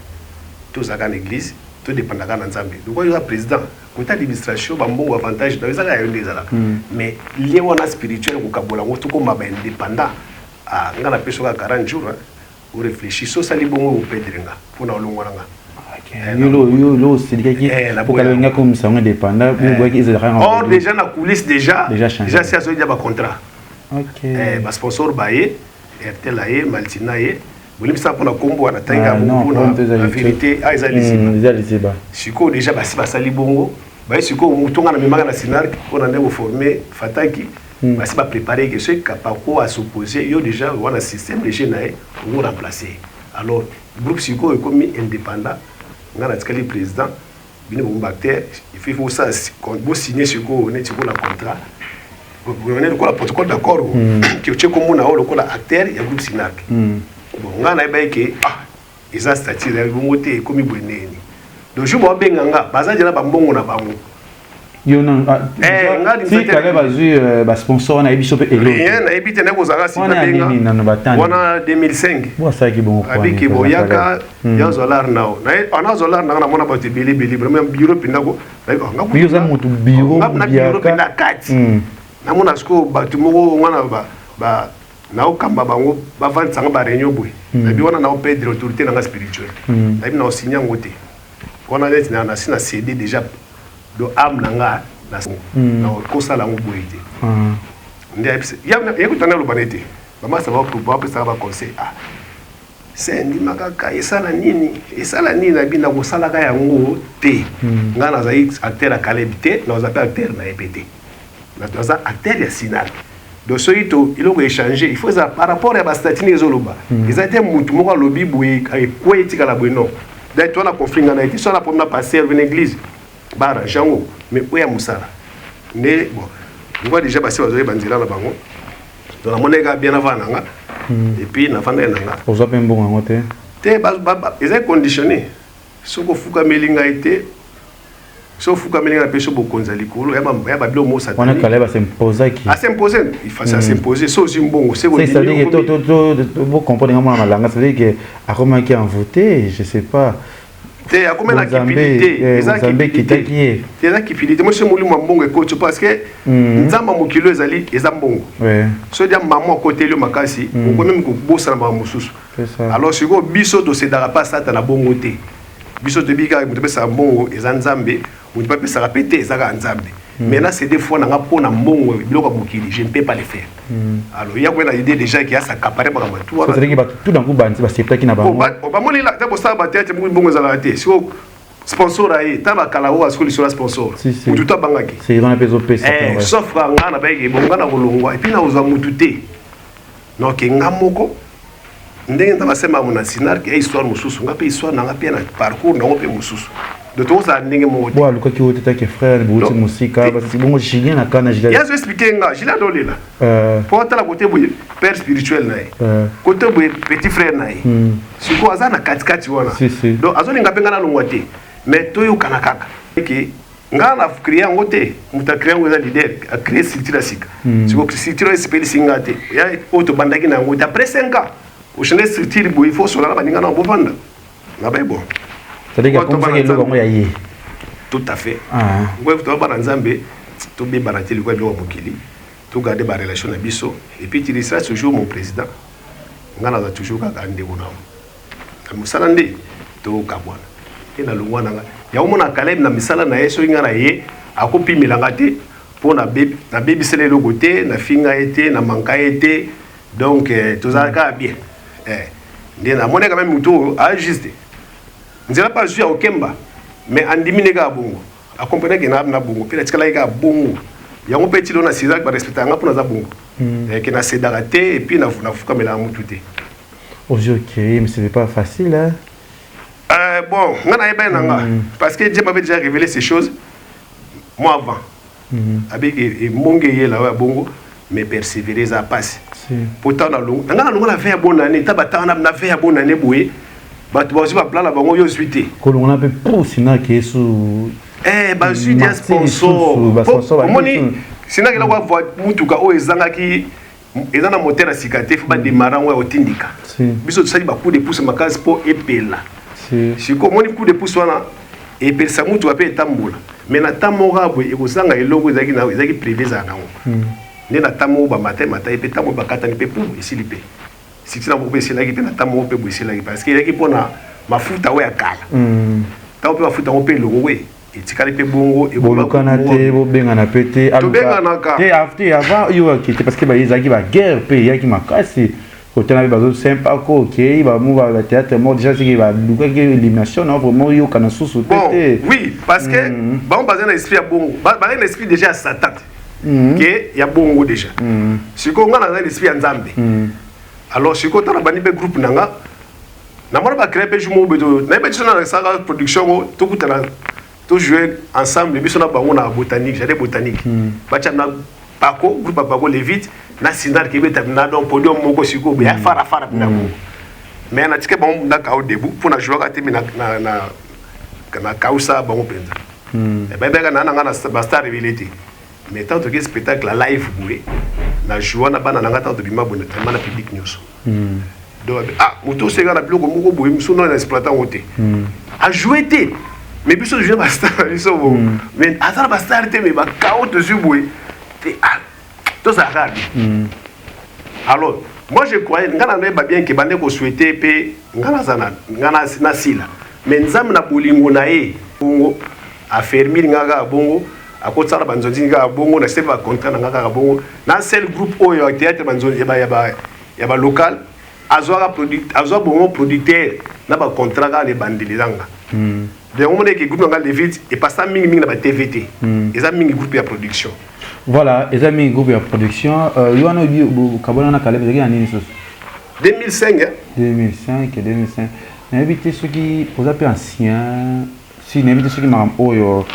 tous à l'église tout dépend de Nzambe. Donc le président, côté administration, ba mbongo avantage dans les ala yonde zala. Mais lié wana spirituel ko kabola ngoto ko maba indépendant ngana peso ka 40 jours ou réfléchir so sali bongo au pedrenga pour na olongwana nga. Yo c'est dit pour que comme ça on indépendant or déjà na coulisse déjà c'est à ce dia ba contrat. OK. Ba sponsor baé RTL aé Maltina aé bolim ça pour na combo na tanga beaucoup na vérité ezali ba siko déjà ba si ba sali bongo ba siko mutonga na memaka na Sinark on a ndeko formé Fataki ba si ba préparer que ce capako à s'opposer yo déjà on a système de jeunes aé on remplacer. Alors groupe siko est comme indépendant ngana tikali président bini bombateur il faut ça quand vous signez siko on est sur la contrat vous venez le protocole d'accord que tu comme on a le acteur et groupe Sinark. Bon ngana ba ke ils a statut la bongoté comme boneni donc je vois bien nganga baza jela ba mbongo na bango yo non si kale bazu ba sponsor na ebiso pe elo rien na ebite na kozanga si wana 2005 bon ça qui bon quoi abiki boyaka ya dollar nao na ana dollar na mona ba te bili vraiment bureau pinako yo za mutu bureau na bureau pinaka kati na mona sko ba tumo ngana ba na okamba bango ba vantsanga ba réunion boy na bi wana na opé de l'autorité na spirituelle na bi na osigna ngote wana net na sina cédé déjà do am nanga na kosala ngo boyité ya kutana lo banete mama ça va pour ça va conseil c'est ndi makaka esala nini na bina ko sala ka yango te ngana za acteur à calébité na za acteur na EPT na za acteur ya Sinark donc ce il faut échanger il faut ça par rapport à bastatini ezoloba ils étaient mutu moko lobi boye ko etika la bueno d'ailleurs toi na conflit ngana été sur la première passer une église bara jango mais oya musala ne bon on voit déjà passer bazoye banzila na bango donc la monnaie bien avant nanga et puis na fanda nanga ozo pe mbongo ngote te ba ils sont conditionnés soko fuka melinga été so fuka melinga pe so bokonza likolo ya ba bilo mo satani on a kale ba s'imposer qui s'imposer il faut s'imposer so zimbongo c'est ça veut dire que vous comprenez comment la langue ça veut dire que à comment qui en voté je sais pas te akoma na kipilité eza kipilité moi c'est molimo mbongo ekocho parce que nzamba mokilo ezali eza mbongo so dia maman côté le makasi on même ko bossa na mususu alors siko biso to sedara pas ça na bongo te biso te bika mutu pesa mbongo eza nzambe mutu pas pesa rapete eza ka nzambe mais là c'est des fois na pona mbongo biloko mokili je ne peux pas le faire alors il y a une idée déjà qui a s'accaparer par ma tout c'est que tout dans bandi ba c'est qui na bango ba moni la ta bossa ba tete mbongo za la tete siko sponsor ayi ta ba kala o asko lisura sponsor mutu ta bangaki c'est dans les peso pesa sauf nga na ba ke bonga na kolongwa et puis na uza mutu te non ke ngamoko ndenge ntabasema mona Sinark ya histoire mususu ngape histoire na ngape na parcours na ngape mususu de tout ça ndenge mo bon luka ki oteta ke frère bouti musika parce que bongo Julien na kana Julien ya zo expliquer nga Julien dolela pour ta la côté boye père spirituel nae côté boye petit frère nae siko azana katikati wana donc azoni ngape ngana longwa te mais toyo kana kaka ke ngana créer ngote muta créer ngo za leader a créer structure sika siko structure espeli singa te ya auto bandaki na ngote après 5 ans au changer structure boye faut sola ba ninga na bovanda na ba bon c'est-à-dire que comme ça que le yaye tout à fait ouais to ba nzambe to be barateli kwa bilo mokili to garder ba relation na biso et puis tu seras toujours mon président ngana za toujours ka ande bona na musala nde to kabwana ina lungwana nga ya umona Caleb na misala na yeso ngana ye akopi milanga te pour na baby sele le côté na finga été na manka été donc tout ça ka bien ndé na mona quand même muto a juste nzela pas jouer au Kemba mais andimine ka bongo a comprendre que na bongo pe na tikala ka bongo ya ngo petit lona Isaac ba respecter nga pour na za bongo que na sédarate et puis na fuka mela mutu te OK mais c'est pas facile hein bon ngana yeba nanga parce que Dieu m'avait déjà révélé ces choses moi avant avec et mongeye la bongo mais persévérer ça passe pourtant na longo ngana longo la faire bonne année tabata na faire bonne année boye batu ba ba plan la bango yo suite ko longo na pe pour sina ke su ba su dia sponsor moni sina ke la kwa mutuka o ezanga ki ezana moteur asikate faut ba démarrer wa otindika biso tsali ba coup de pouce makazi po epela siko moni coup de pouce wana epelisa mutu ape etambola mais na tamora boye ekozanga eloko ezaki privé za nango ne na tamo ba matin epe tamo ba katani pe pour esili pe si tu na bo esili pe na tamo pe bo esili parce que ezaki pona mafuta oyo ya kala ntango mpe mafuta yango mpe elongo we etikali mpe bongo bolukana te bobengana mpe te tobenganaka te avant yo akite parce que ezalaki baguerre mpe eyaki makasi kotana mpe bazosempa ko okei bamu batéâtre mort déjà siki balukaki élimination na vraiment oyokana susu te oui parce que bango baza na esprit ya bongo baza na esprit déjà ya satan ke ya bongo déjà sikoyo nga naza na esprit ya nzambe alors sikoyo tala bandi mpe groupe na nga namona bacrée mpe jumo beto nayebi biso na saka production ngo tokutanatojouer ensemble biso na bango na botanique jardin botanique batia na pako groupe pako levite na sinar ke beta na don podium moko siko be fara bina ko mais na tike bango na ka au début pour na jouer ka temi na kausa bango penza e ba bega na nga na star révélité mais tant que spectacle live boué na jouer na bana nga tant de bima bona tellement na public nyonso donc moto sega na biloko moko boye muso na exploitant wote a jouer té mais biso jouer ba star biso bo mais azala ba star té mais ba kao te suboué té tout ça regarde alors moi je croyais ngana na bien que bande ko souhaiter pe ngana na sila mais nzam na bolingo na e bongo a fermir ngaga bongo a kotsala banzonzi ngaga bongo na seba contrat na ngaga bongo na seul groupe oyo théâtre banzonzi ya ba local azwa bongo producteur na ba contrat ga les bandelizanga bien on que groupe nga Levite et pas ça mingi na ba TVT eza mingi groupe ya production voilà eza mingi groupe ya production yo wana bi kabona na kale bezaki na nini soso 2005 2005 na éviter ceux qui posent peu ancien si na éviter ceux qui maram oyo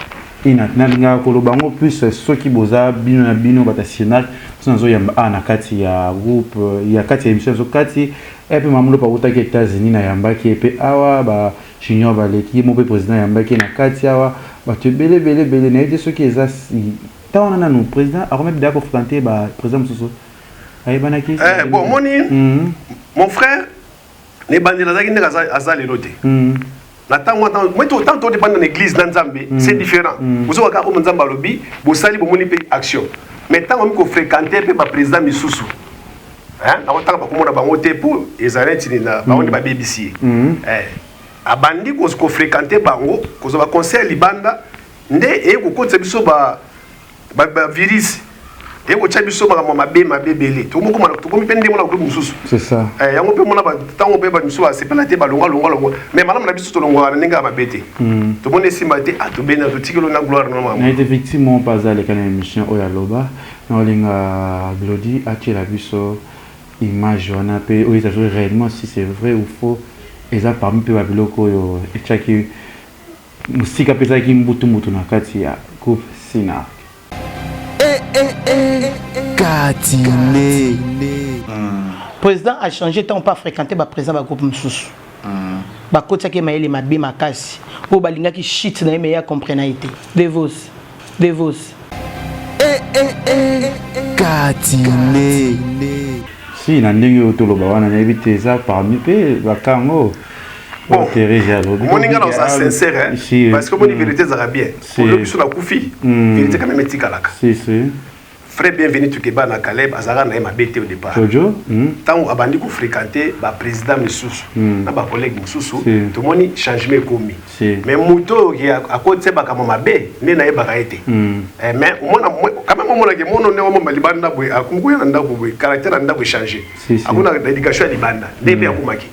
ina na linga ko lobango plus ceux qui boza bino na bino batational sans yamba na kati ya groupe ya kati ya émission zo kati et puis mamulo pa utaki États-Unis na yamba ki pe awa ba junior baleki mo pe président yamba ki na kati awa ba te bele na éviter ceux qui ezasi tawana na nous président a remettre d'accord fronter ba président Soso ay banaki bon mon frère ne bandela zaki ndeka azali lote na tango moi tant dépend dans l'église dans Nzambe c'est différent vous avez comme Nzamba lobby vous sali bo moni pe action mais tant on ko fréquenter pe ba président misusu hein na otaka ba komona bango te pour ezalenti na ba on ba BBC abandi ko fréquenter bango ko zo ba conseil libanda nde e ko kotsa biso ba virus et au tchabi so ba mabe belé to moko to komi pende mona groupe mususu c'est ça yango pe mona ba tango pe ba mususu c'est pas la te ba longa mais madame na biso to longa na ninga ba bete to mona simba te to bena to tikelo na gloire na mama na effectivement pas à l'école émission oya loba na linga Glody a tiré la biso image on a pe o ça réellement si c'est vrai ou faux et ça parmi pe ba biloko yo et chaki musika pesa ki mbutu na kati ya groupe Sinar Katine. Président a changé tant pas fréquenté ba président ba groupe Msusu. Ba kotsa ke maele mabe makasi. O balinga ki shit na meya comprena été. Devos. Katine. Si na ndenge otoloba wana na éviter ça parmi pe ba kango. Bon, mon ingénieur dans sincère, parce que mon vérité ça va bien. Pour le sur la koufi, vérité quand même étikalaka. Si. Frère bienvenue tu keba na Caleb azara na ma bête au départ. Tant abandi ko fréquenter ba président Misusu, na ba collègue Misusu, tout moni changement commis. Mais muto qui a côté ba kama mabe, ne na yeba kaete. Mais quand même on a que mon ne mo malibanda boy akungu na ndako boy, caractère na ndako changer. Akuna éducation libanda, débé akumaki.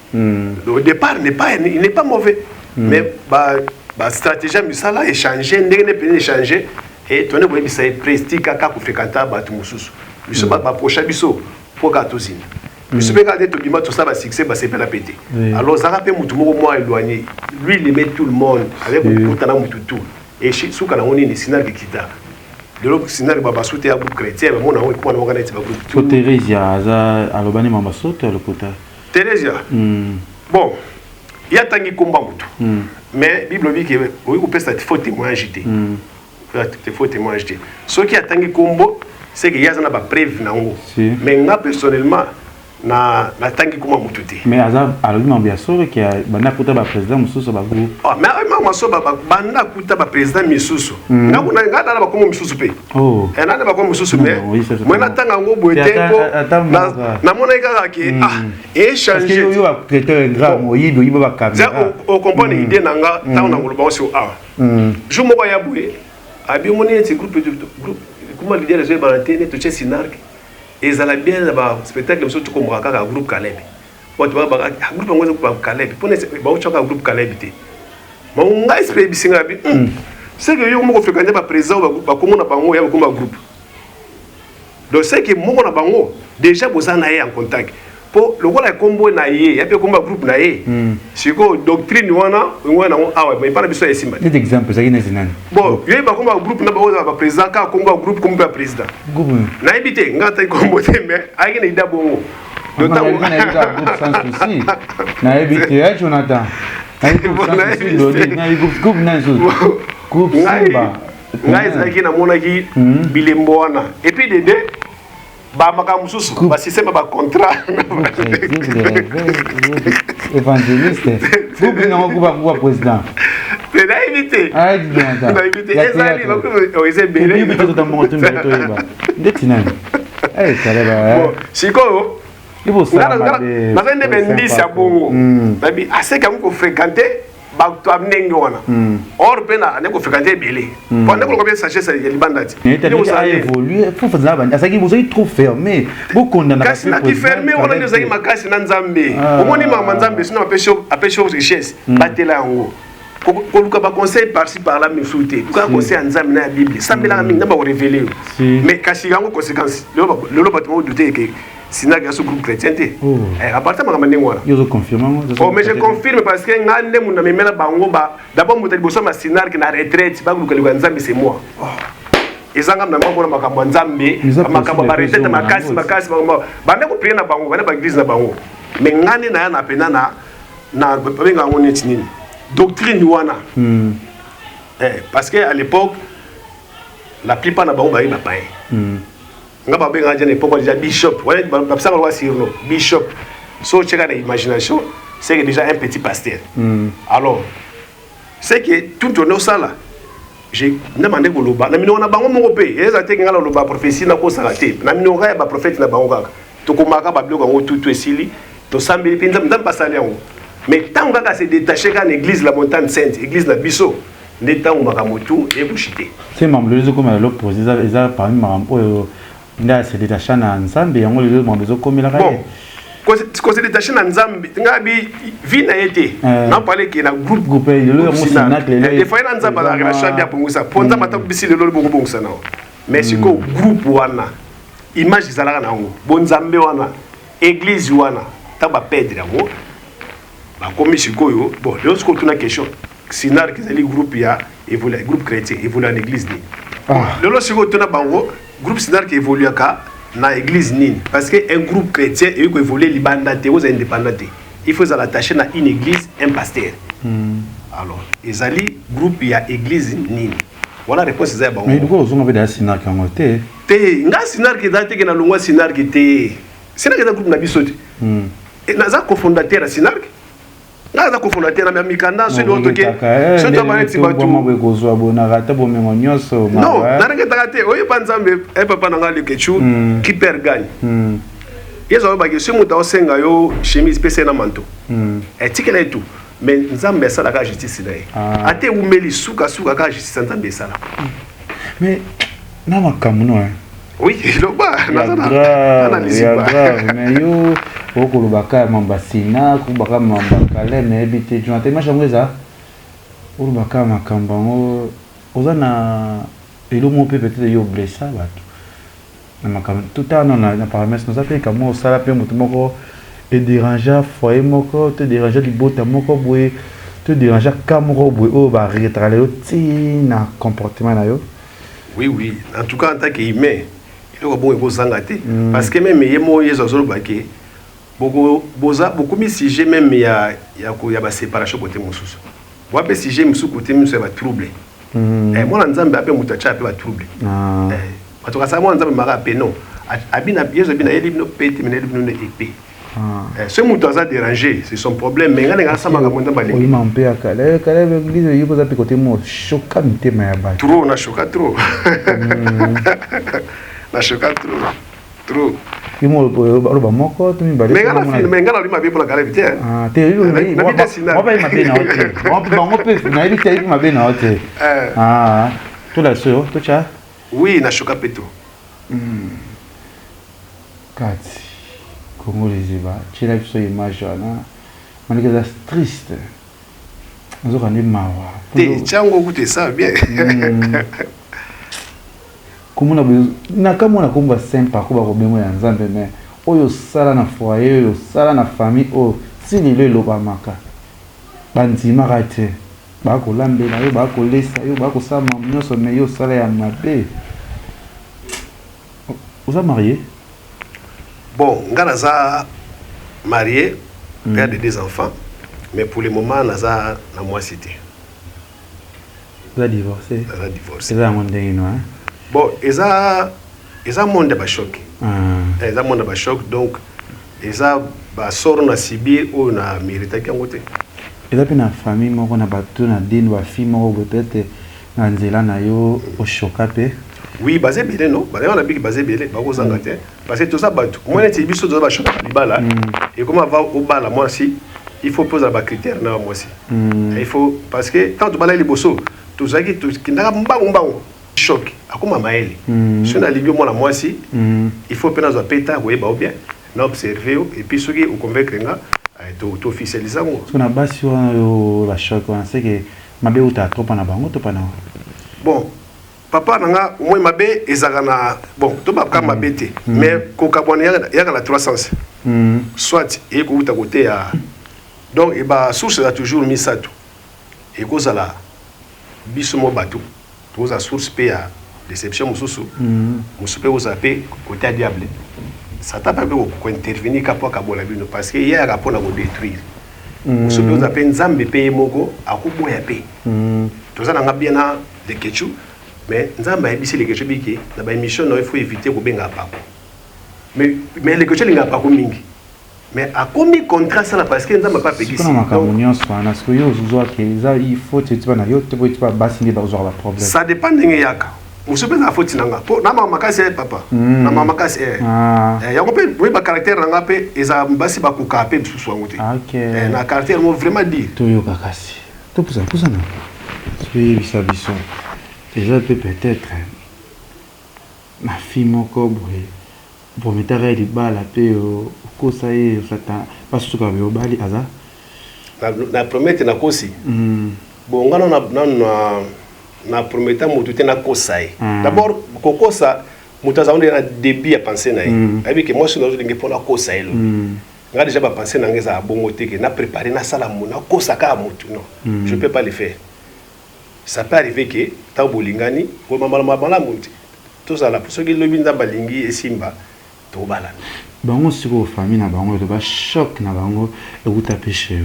Au départ il n'est pas mauvais. Mais ba stratégie misala échanger, ndenge ne échanger. Et tu as dit que prestige kaka ko fréquenter batu mususu biso ba prochain biso pour katozina biso be garder tout bima tout ça ba succès ba c'est pas la péter alors ça rappelle mutu moko moi éloigné lui il aimait tout le monde avec beaucoup tana mutu tout et chez souka na oni ni sinar ki kita de l'autre sinar ba basute ya groupe chrétien mais mona ko na organiser ba groupe tout Teresia za alobani mamba soto le kota Teresia bon il y a tangi komba mutu mais bible dit que oui ko pesa faux témoin jeté il faut témoigner. Ce qui a tangi combo, c'est qu'il y a une preuve. Mais moi, personnellement, na tangi kuma mutu te. Mais aza alors mambia solo qui a bana kuta ba président mususu ba groupe. Oh mais mama so ba bana kuta ba président misusu. Na kuna ngada na ba komo misusu pe. Oh. Et na ba komo misusu mais moi na tanga ngo boete ko na mona ikaka ki échanger. Parce que yo a prêter un grand moyibi yo ba caméra. On comprend idée nanga tanga na ngoloba oso a. Je mo ya boué. Abi moni ce groupe comment leader les balantene to che sinark. Et ça l'a bien là-bas, spectacle comme ça, tu comprends qu'un groupe Caleb. Quand tu vas un groupe en groupe Caleb, pour ne pas un groupe Caleb. Mais on a espéré que c'est que yo mo fréquenter ba président ba comment na bango ya comme groupe. Donc c'est que mo na bango déjà vous en avez en contact. Pour le rôle combo na yé, ya pe comme groupe na yé. C'est que doctrine wana awa mais pas biso esima. Des exemples ça ina zinani. Bon, yo ba comme groupe na ba président ka comme groupe comme président. Na ebité ngata combo te mais ayé na ida bongo. Donc na groupe sans souci. Na ebité Jonathan. Na groupe na zo. Groupe Simba. Ngai zaki na mona ki bilembo wana. Et puis de ba makamususu ba système ba contrat évangéliste groupe na ngoko ba président mais na éviter na éviter ezali ba ko eze belé bi to tambo to ba ndeti nani kala bon siko ibo sa na zende bendisa bongo babi aseka ko fréquenter ba to amnengi wana or pena ne ko fréquenter belé pendant ko bien sachet ça ya libandati il a évolué faut faire ça ça qui vous est trop fermé beaucoup condamné kasi na ki fermé on a des makasi na nzambe omoni mama nzambe sino apesho richesse batela yango ko luka ba conseil par-ci par là me flouté ko conseil nzambe na bible sambela mingi na ba révéler mais kasi yango conséquence le bâtiment douter que Sinak a ce groupe chrétien. À partir de maintenant, je confirme. Oh, mais je confirme parce que ngande mon ami mela bango ba d'abord mon télébosso ma Sinak na retraite ba groupe le nzambe c'est moi. Ezanga na mama na makambo nzambe makambo ba retraite makasi ba ne ko prier na bango ba na ba église na bango. Mais ngande na ya na pena na benga ngone tinini. Doctrine wana. Parce que à l'époque la plupart na bango ba ba païen. Ngaba benga jene poko déjà bishop wala babsanga lwa sirno bishop so cheka na imagination c'est que déjà un petit pasteur alors c'est que tout on sala j'ai demandé ko loba na mino na bango moko pe eza te ngala loba prophétie na ko sala te na mino ga ba prophète na bango kaka to komaka ba biloko ngo tout esili to sambeli pinza ndam pasali yango mais tant kaka se détacher quand l'église la montagne sainte église na biso ndeta umakamotu et bushité c'est membre les comme l'opposé ça parmi membre nda se détacher na nzambe yango le monde zo komela ka ko se détacher na nzambe ngabi vie na été na parler que na groupe le sinacle des fois na nzamba la relation bien pour ça ponza mata bisi le lolo bongo ça na mais c'est ko groupe wana image zalaka na ngo bon nzambe wana église wana ta ba perdre yango ba komi sikoyo bon le siko tuna question sinar que c'est le groupe ya évolue groupe chrétien évolue en église ni le siko tuna bango groupe sinar qui évolue na église nini parce que un groupe chrétien et qui évolue libanda te aux indépendants il faut l'attacher na une église un pasteur alors ezali groupe ya église nini voilà réponse za bango mais pourquoi on va sinar qui ngote te nga sinar qui date que na longwa sinar qui te sinar qui groupe na bisote et na za cofondateur sinar nga cofondateur na mikanda so do to ke so to ba ti ba tu mo go zo abona rata bo mengo nyoso non na ngeta kate oyi panzambe e papa na ngali kechu qui perd gagne yezo ba ke simu ta osenga yo chemise pese na manto et tikela tout mais nzambe sala ka justice na ate umeli suka ka justice nzambe sala mais na makamuno oui lo ba na analyse ba mais yo okulubaka mambasina kubaka mambakale mais bité jonathan machamweza olubaka makambo ngo ozana elomo pe peut-être yo blessa bato na makambo tout à na paramètres nous appelle comme ça pe mutu moko et déranger foyer moko te déranger libota moko boye te déranger kamoko boye o ba retrale yo na comportement na yo oui en tout cas en tant qu'humain il faut bon ko sangate parce que même yemo yezo zo baki beaucoup mis sujet même ya ba séparation côté mususu wa pe sujet mususu côté mususu ba trouble moi nzambe ape mutacha ape ba trouble en tout cas ça moi nzambe mara pe non abina yezo bina yeli no pete mena yeli no épée Ce mouton a dérangé, c'est son problème. Mais il y a un oui, mais on peut à Calais. Calais, il faut appeler côté moi. Choquant, mais trop, on a choqué trop. On a choqué trop. Il m'a dit, mais oui, na choka peto. Kati, Congo les Iba, tu as vu ce image là, on est triste. Nous avons des mawa. Tiens, on goûte ça bien. Comment na kama na kumba sympa kuba ko bemo ya nzambe mais oyo sala na foyer oyo sala na famille o sili le loba maka. Bandima rate. Ba ko lambela yo ba ko lesa yo ba ko sama nyoso me yo sala ya mabe. Vous êtes marié? Bon, Nganaza marié, père de 2 enfants, mais pour le moment, Naza n'a moi cité. Vous avez divorcé? Naza divorcé. C'est un monde hein? Bon, ils ont monde de choc. Ils ont monde de choc, donc ils ont sort na Sibir ou na mérité qui ont côté. Ils ont une famille, moi on a battu na din wa fille, moi peut-être na nzela na yo au chocapé. Oui, basé belé non, basé on a bien basé belé, pas aux Angleterre, parce que tout ça battu. Moi les biso de ba choc libala et comment va au bala moi si il faut poser des critères na moi aussi. Il faut parce que tant tu bala les bosso, tout ça qui n'a pas choc. Akuma maeli. Si on a libio moi la moi si, il faut peine à péta ou bien bien, n'observer et puis ceux qui au convaincre nga to officialiser moi. On a bas sur la choc, on sait que mabe ou ta trop na bango to pas na. Bon, papa nanga moi mabe ezagana bon, to ba ka mabete, mais ko kabone ya na 300. Soit et ko uta côté à donc et ba source a toujours mis ça tout. Et ko zala biso mo bateau. Tous à source PA déception mususu musupe uzape côté à diable ça t'a pas pour intervenir kapo kabola bino parce que hier rapport na détruire musupe uzape nzambe paye moko akuboya pe tous ça nga bien na de kechu mais nzambe ebisi le kechu biki na ba émission il faut éviter ko benga pako mais le kechu linga pako mingi mais a combien contrat ça parce que nzambe pas peki ça il faut tu vas na yo te tu vas basiner dans la problème ça dépend de yaka musupe na faute nanga po na mama kasi papa na mama kasi ya ko pe oui ba caractère nanga pe eza basi ba kuka pe bisu ngote na caractère mo vraiment dire to yo kakasi to pour ça non tu bisa biso déjà peut-être ma fille moko boye pour mettre les balles à paix au conseil parce que tu as vu bali aza na promettre na kosi bon ngana na promettre mutu te na kosai d'abord kokosa mutu za on a début à penser na avec que moi je dois dingue pour la kosai lo nga déjà pas penser na ngeza bongo te que na préparer na sala mu na kosa ka mutu non je peux pas le faire ça peut arriver que ta bolingani ko mama mala mutu tout ça là pour ceux qui le binda balingi et simba to bala bango siko famille na bango to ba choc na bango e uta péché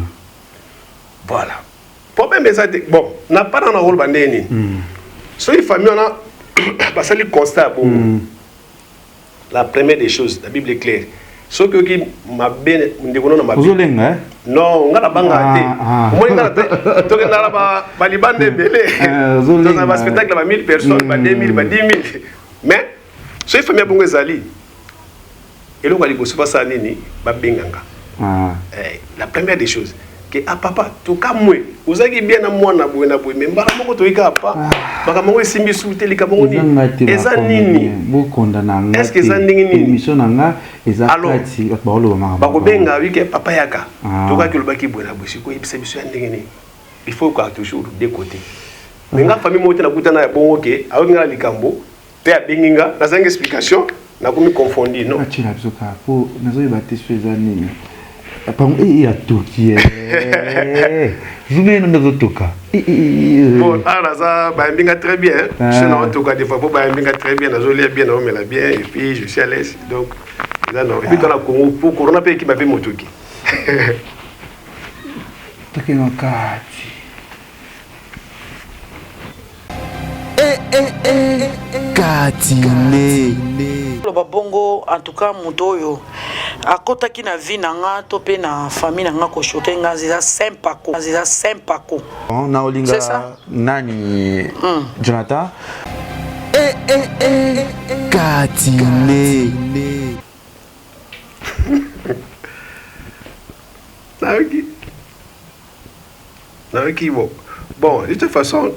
voilà problème ça bon na pas dans rôle bandeni so une famille on a passé le constat bon la première des choses la Bible est claire so que qui ma ben ndikono na ma non ngala banga te moi ngala to que na ba libande belé dans un spectacle ba 1000 personnes ba 2000 ba 10000 mais so une famille bongo ezali et le quoi ça ça nini ba benganga la première des choses que ah papa to ka moi ozaki bien na mwana boye na boye mais mbala moko to ika pa baka moko esimbi souté lika moko ni eza nini bokonda na nga est-ce que eza ndingi nini émission na nga eza kati ba lo mama bako benga wike papa yaka to ka kilobaki boye na boye siko ibisa biso ya ndingi nini il faut quoi toujours des côtés mais nga famille mo tena kutana ya bongo ke awo ngala likambo pe ya benginga na zanga explication na komi confondir non achira bisoka po nazo yebate feza nini apang ya toki Zoumé nous toka. Bon, alors ça, bah bien très bien. Je n'en toka des fois, bah bien très bien. Je l'ai bien, mais la bien et puis je suis à l'aise. Donc, là non. Et puis dans la Congo, pour Corona pays qui m'a fait mon toki. Toki non kati. Katine. Le babongo en tout cas mutoyo akotaki na vie na nga to pe na famille na nga ko choquer nga za sempako na olinga nani Jonathan Katine. Bon, de toute façon,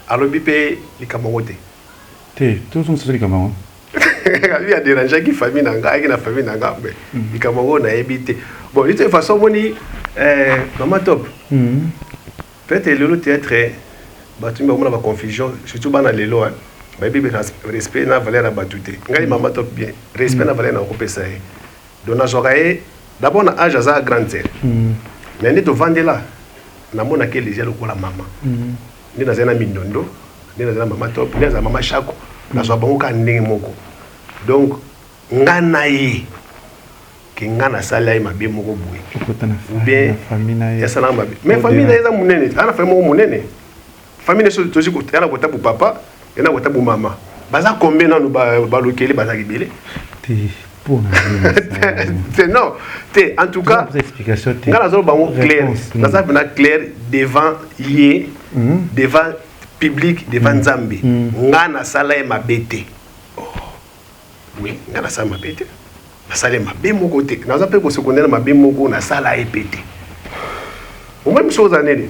à l'obipé, les Camerounais. Tous sont les Camerounais. Il y a des gens qui famille nanga, qui na famille nanga, mais les Camerounais ont habité. Bon, de toute façon, on dit, maman top. Peut-être le théâtre, tu m'as une confusion, surtout dans les lois. Mais respect na valeur à batouté. Ngai maman top bien. Respect na valeur na kopesa. Donc na joraé, d'abord na âge à grande sœur. Mais ne te vendre là. Na mona ke les gens la maman. Ni na zena mindondo, ni na zena maman top, ni na maman chako. Na so bango ka ndenge moko. Donc ngana yi ki ngana sala yi mabe moko boye. Bien famille na ya sala mabe. Mais famille na eza munene, ana famille moko munene. Famille so tozi ko tala ko tabu papa, ena ko tabu mama. Baza combien na no ba lokeli baza kibele. Non, en tout cas, clair devant yé, devant public, devant Zambie. Ngana sala ma bête. Oui, ngana sala ma bête. Na sala ma bé mon côté. Na zape ko se connaître ma bé mon côté na sala e pété. Au même chose année.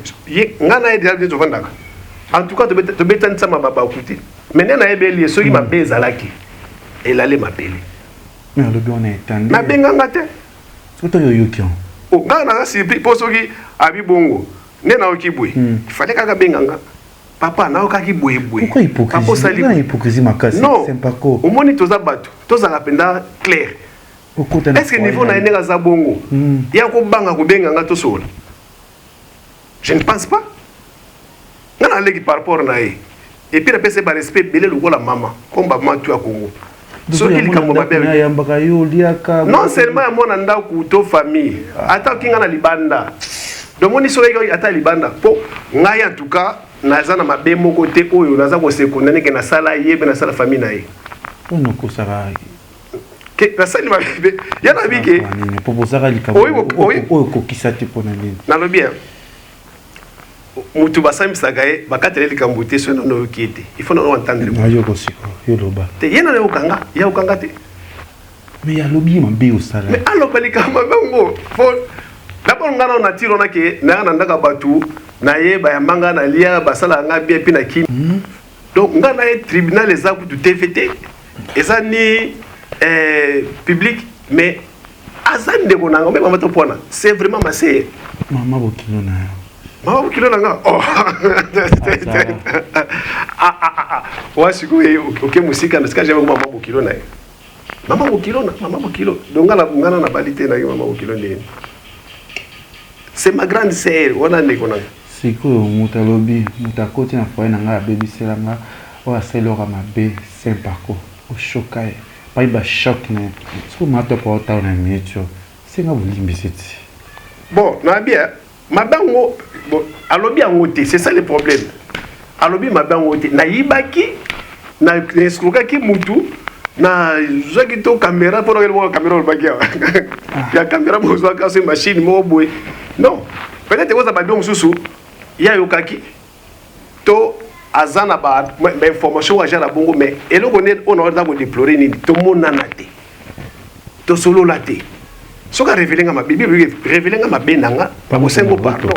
Ngana e déjà de vandaka. En tout cas, te bétan ça ma baba côté. Maintenant na e belé ceux qui m'a bé zalaki. Elle allait m'appeler. Mais le bien on est entendu. Na benganga te. Soto yo yokion. Oh, ngana na si poso ki abi bongo. Ne na okibwe. Il fallait kaka benganga. Papa na okaki bwe. Pourquoi hypocrisie? Pourquoi hypocrisie makasi? C'est pas quoi. Au moni toza batu. Toza rapenda clair. Est-ce que niveau na enenga za bongo? Ya ko banga ko benganga to sola. Je ne pense pas. Ngana leki par rapport na e. Et puis la personne par respect belé le la maman. Comme maman tu as Congo. Non seulement mon anda kuto famille ata kinga na libanda donc moni so ata libanda po ngai en tout cas naza na mabe moko te oyo naza ko se kondane ke na sala yebe na sala famille na ye ono ko sara ke na sala mabe ya na bike po bozara likabo oyo ko kisate pona nini na lo bien mutu basambisaka ye bakatele likambo te so no okite il faut no entendre yo ko siko yo loba te yena na okanga ya okanga te mais ya lobi mabe osala mais alo balikamba bango fo d'abord ngana na tiro na ke na ndaka batu na ye ba yambanga na lia basala nga bien puis na ki donc ngana e tribunal les a ku TVT eza ni public mais azande ko nanga mema to pona c'est vraiment massé mama bokino na Maman kilo nanga oh wasiku ok musika nasika j'aime maman kilo na maman kilo donc ngana na balité na maman kilo ndeni c'est ma grande sœur on a ndeko siko mutalobi mutakoti na foyer nanga baby selanga o aselora mabe sempako o chokaye pa iba choc ne siko mato pa ota na miecho singa bulimbi siti bon na bien mabango bon alobi angote c'est ça le problème alobi mabango te na yibaki na escroquer ki mutu na zaki to caméra pour le caméra le bagia ya caméra mo zo ka c'est machine mo boy non peut-être que ça ba donc susu ya yokaki to azana ba information wa jara bongo mais eloko ne on a da ko déplorer ni to monana te to solo la te soka révéler nga mabibi révéler nga mabenanga pa ko sengo pardon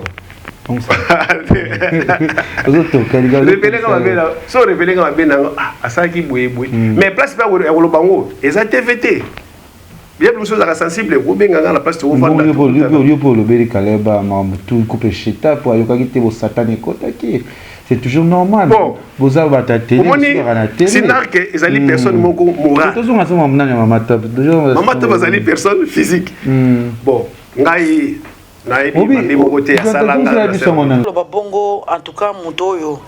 révéler nga mabenanga so révéler nga mabenanga asaki boye mais place pa ko lo bango eza TVT bien plus chose sensible ko benga nga la place to vendre yo pour le beli kaleba mamtu coupe chita pour ayoka kite bo satane kotaki c'est toujours normal vous avez ta télé sur la télé c'est narque ezali personne moko morale toujours ensemble maman top ezali personne physique bon ngai nayebi côté asalanga loba bongo en tout cas mutoyo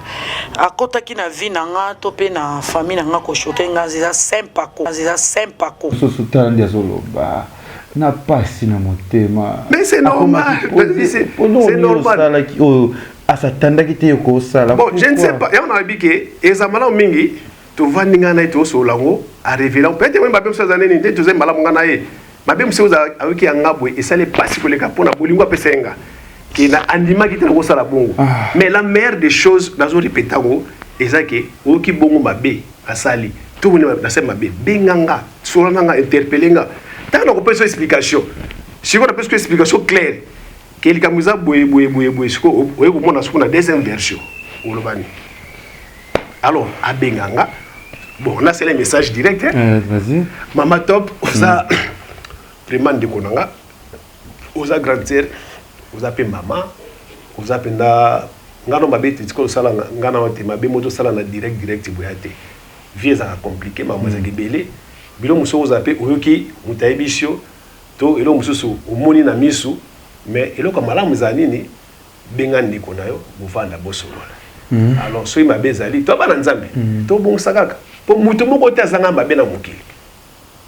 akotaki na vie na nga to pe na famille na nga ko choquer nga za sempako so sutana ndia soloba na pasi na motema mais c'est normal c'est normal asatandaki te ko sala bon je ne sais pas et on a dit que ezamala mingi to vandinga na to solango a révéler peut-être même ba personne anene te to zemala ngana ye mabe monsieur avec ngabwe et ça les passe pour les capona bolingo pesenga qui na andima qui te ko sala bongo mais la meilleure des choses nazo répétango ezake oki bongo mabe asali tout le monde na se mabe benganga solanga interpellenga tant na ko pesa explication si on a presque explication claire que les kamuza boye siko oye ko mona siko na deuxième version olobani alors a benganga bon on a c'est le message direct vas-y mama top oza vraiment ndikonanga oza grande sœur oza pe mama oza penda ngano mabeti tiko sala ngana te mabe moto sala na direct boyate vie ça compliqué mama za gebele bilo muso oza pe oyoki mutaibisho to elo mususu omoni na misu mais elo ka malamu za nini benga ndiko nayo bovanda bosolola alors so mabe zali to bana nzambe to bongisa kaka po mutu moko te azanga mabe na mokili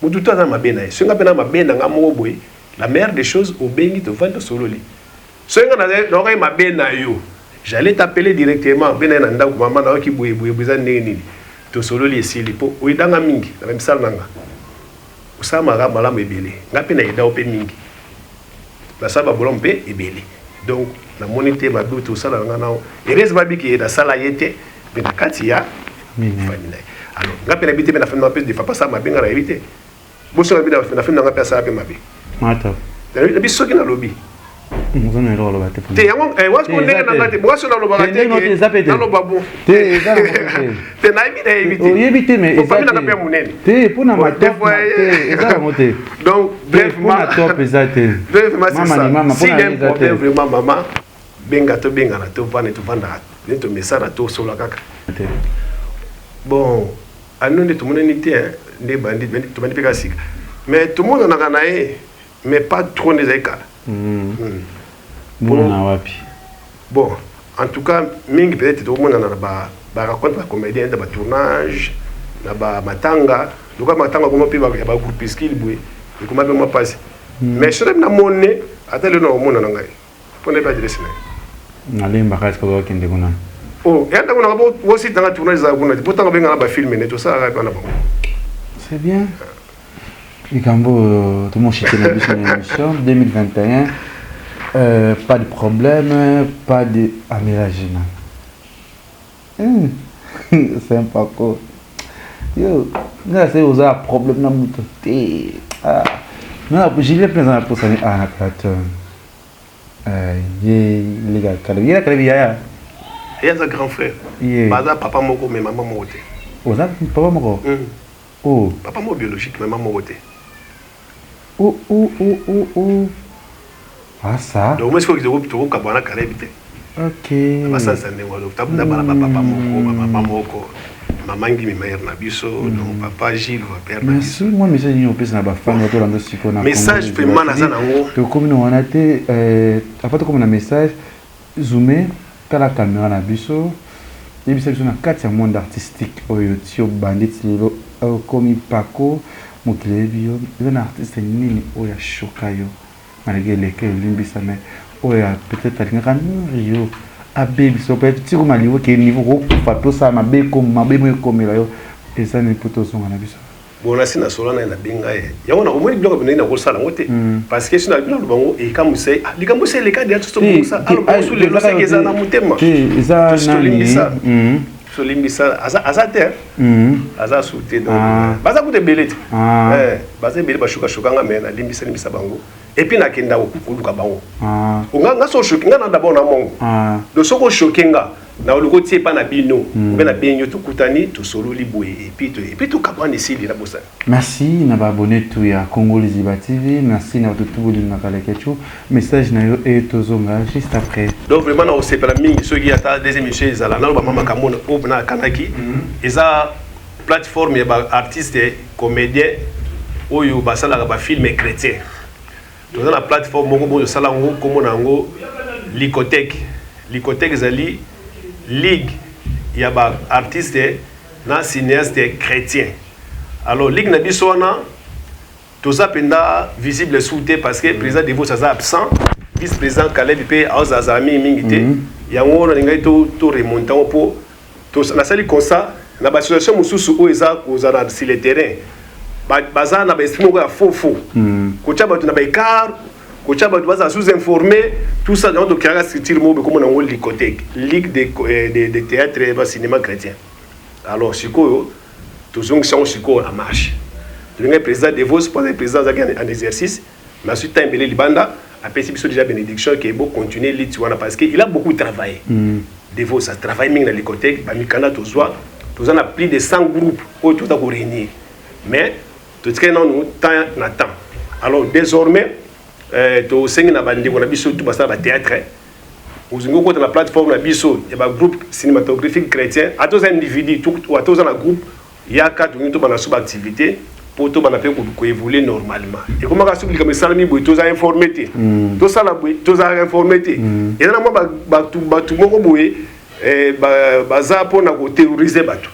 mutu to azanga mabe na ye so nga pena mabe na nga moko boye la meilleure des choses au bengi to vanda sololi so nga na nga mabe na yo j'allais t'appeler directement bena na ndako mama na ki boye biza nini to sololi esili po oidanga mingi na misala nanga usama ga malamu ebele nga pena ida ope mingi la saba bolompe ebele donc na monité ma doute sala nga na erese babiki da sala yete bena kati ya famille alors nga pena bité na famille pèse de papa ça ma benga na éviter boso na bina na famille nga pesa pe mabe mata na biso ki na lobby nous on est là là te yango wa ko ndenge na ngate boso na loba te na loba bo te eza te na ibita éviter éviter mais famille na pe munene te pour na matop te eza moté donc bref ma top ezate bref ma c'est ça mama si il y a un problème vraiment maman benga na to vana to vanda to message to solo kaka bon anonde tout le monde était des bandits tout le monde fait ça mais tout le monde en a gagné mais pas trop des écarts bon en tout cas mingi peut-être tout le monde en a ba raconte ba comédien ba tournage na ba matanga donc matanga comme pe ba groupe skill boy et comment bien moi passe mais je na monnaie attends le nom monde na ngai pour ne pas dire ça na lemba ka ko kende kuna oh yanda kuna bo aussi dans la tournage za kuna pourtant benga ba film ne tout ça ba na ba c'est bien Ikambo, tout le monde chité la émission 2021. Pas de problème, pas de aménagement. C'est un paco. Yo, là c'est aux a problème dans mon côté. Ah, non, j'ai plein de pour ça. Ah, d'accord. Les gars, quand il y a il y a un grand frère. Baza papa moko mais maman moté. Oza papa moko. Oh. Papa mo biologique mais maman moté. Oh. Ah ça. Donc moi je faut que je trouve kabana kala éviter. OK. Basa sande walo tabunda bana papa moko maman moko. Maman ngi mi mère na biso donc papa Gilles va père na biso. Merci moi message ni opesa na ba femme to lando siko na. Message vraiment na zana ngo. To comme nous on a été après comme na message zoomé par la caméra na biso. Et puis c'est na 4 monde artistique oyo tio bandit lelo comme Paco Mokilebio, un artiste nini oya chokayo. Malgré lesquels limbisa mais oya peut-être alingaka yo abebi so peut-être tiko maliwo ke niveau ko fato sa mabe ko mabe mo ko melayo esa ni poto songa na biso. Bon asi na solana na benga ye. Yango na omoni biloko bino na ko sala ngote parce que sina bino bango e kamusai likamuse le cadre to so ça alors so le lo sekeza na mutema. Eza nani solimbisa aza terre aza souté donc baza ku de belete baza belete ba shuka nga mena limbisa bango et puis na kenda ko kuluka bango nga so choqué nga na d'abord na mongo do soko choqué nga na oluko tie pa na bino be na benyo to kutani to solo libwe et puis to kapane sili na bosa. Merci na ba abonné tout ya Congo Liziba TV, merci na tout na kalekecho message na yo et tozonga juste après. Donc vraiment na osepela mingi so ki ata deuxième émission ezala na ba mama kamona op na kanaki eza plateforme ya ba artiste comédien oyo basala ba film chrétien. Donc dans la plateforme moko bo sala ngo komona ngo Licotech ezali ligue ya ba artiste na cinéaste chrétien. Alors ligue na biso wana toza penda visible souté parce que président Devo ça absent, vice-président Caleb pe azazami mingité yango na ngai to remontant po to na sali comme ça na ba situation mususu o eza kozana sur le terrain baza na ba esprit moko ya faux kocha bato na ba écart kocha bato baza sous-informé tout ça dans donc la structure moko comme on a Lycothèque ligue de théâtre et cinéma chrétien. Alors sikoyo tozong change sikoyo en marche le président de Vos pour le président en exercice mais ensuite temps belé libanda après c'est déjà bénédiction qui est beau continuer l'ituana parce que il a beaucoup travaillé de Vos ça travaille même dans Lycothèque ba mikana tozwa on a plus de 100 groupes où tout a réuni. Mais tout ce que nous temps. Alors désormais, tu sais que nous avons tout le théâtre. Nous avons la plateforme, il y a un groupe cinématographique chrétien. À tous les individus, à tous les groupes, il y a 4 activités pour tout évoluer normalement. Et comment on a comme ça, tous les informés. Tout ça, tous les informés. Et là, tout le monde baza pour terroriser bato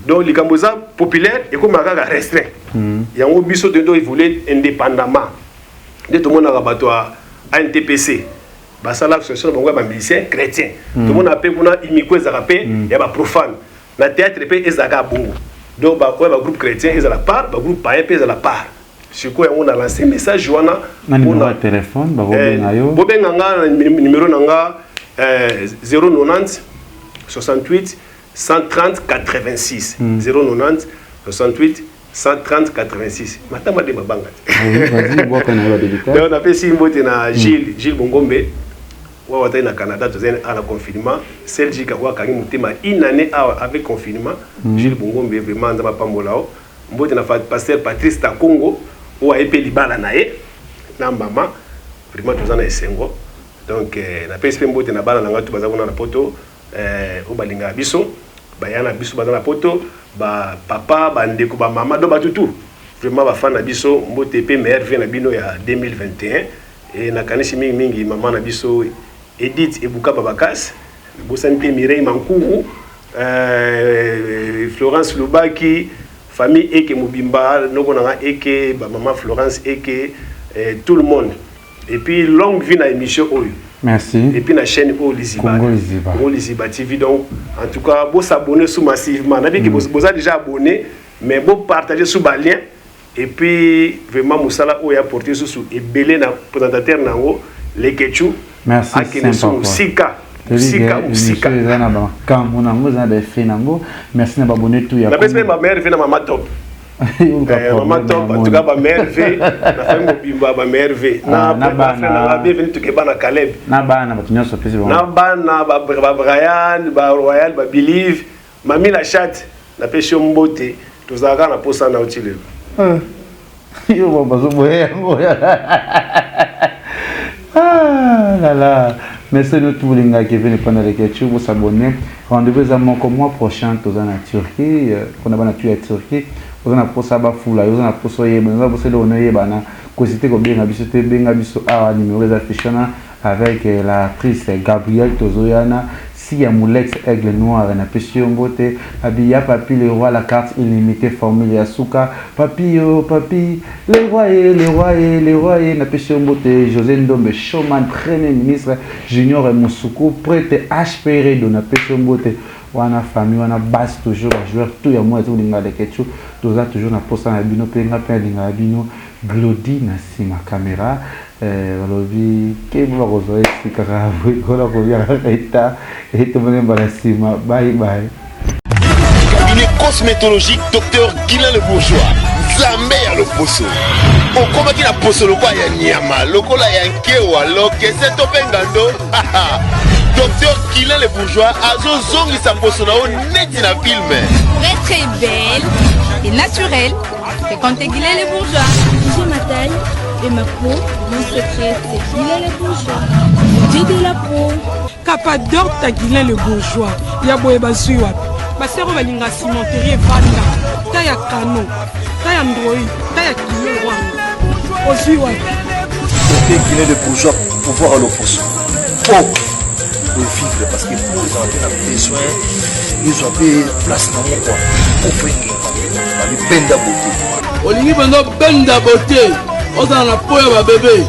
donc les gamboza populaire et comme ça restreint yango biso de do voulait indépendamment de tout le monde a bato à NTPC basala association bango ba miliciens chrétiens tout le monde appelle kuna imiko za rapé ya ba profane na théâtre pe ezaka bongo donc ba groupe chrétien ils à la part ba groupe païen pe à la part c'est quoi on a lancé message wana pour na téléphone ba bobenga nga numéro nanga 090 68 130 86 090 68 130 86 matama de babanga vas-y boka na la dédicace on a fait simbote na Gilles Bongombe wa wata na Canada tozen à la confinement Sergi ka kwa kangi mutema une année avec confinement Gilles Bongombe vraiment nzaba pambolao mbote na pasteur Patrice Takongo ou a epeli bala nae na mama vraiment tozana esengo donc na PSP mbote na bala nanga tu bazakona na poto o balinga biso bayana biso bazana poto ba papa ba ndeko ba mama do batutu vraiment ba fan na biso mbote pe meilleur na bino ya 2021 et na kanisi mingi mama na biso Edith Ebuka Babakas Bosante Mireille Mankuru Florence Lubaki famille Eke Mubimba noko na Eke ba mama Florence Eke tout le monde et puis longue vie na émission oyo. Merci. Et puis la chaîne Congo Liziba TV donc en tout cas vous s'abonner sous massivement n'a que vous déjà abonné mais vous partager sous ba lien et puis vraiment Moussala oyo apporter sous et belé na présentateur nango les Ketchu. Merci. Sika. Sika. Merci na abonné tout ya. La belle ma mère fait na maman top. Maman top en tout cas ma mère V na famille Mobimba ma mère V na na bienvenue to Kebana Caleb na bana batunyo surprise na bana ba Brian ba Royal ba Believe mami la chat na pesho mbote tozaka na posa na utile yo bazo boye ah là là merci nous tous les gars qui viennent pendant les questions vous s'abonner rendez-vous à mon mois prochain tozana na Turquie on a bana Turquie on a posa ba fula on a poso yeba on a poso le on yeba na cosité ko bien biso te benga biso a numéro d'affichana avec l'actrice Gabrielle Tozoyana si ya Moulex Aigle Noir na pesio mbote abia papi le roi la carte illimitée formule ya suka papi papi le roi na pesio mbote José Ndombe Showman premier ministre Junior Moussoukou prêtre HPR de na pesio mbote wana famille wana base toujours joueur tout ya moi tout linga de ketchu toza toujours na posa na bino penga pe linga bino glodi na sima caméra valobi ke bo ko sikara ko la ko ya eta et to mene bala sima bye bye. Cabinet cosmétologique Dr Guilain le Bourgeois Zambé ya le poso okoma ki na poso lokwa ya nyama lokola ya nkewa lokese to pengando Docteur Guilain le Bourgeois azo zongi sa poso na o neti na film très belle et naturelle c'est quand Guilain le Bourgeois j'ai ma taille et ma peau mon secret c'est Guilain le Bourgeois j'ai de la peau Capador ta Guilain le Bourgeois ya boye bazui wapi basero balinga cimenterie vanda ta ya kano ta ya ndroi ta ya kilo wana ozui wapi Guilain le Bourgeois pour voir le poso pour vivre parce que pour ils ont besoin ils ont des place dans mon quoi offrir les benda beauté olingi benda benda beauté osala na po ya ba bébé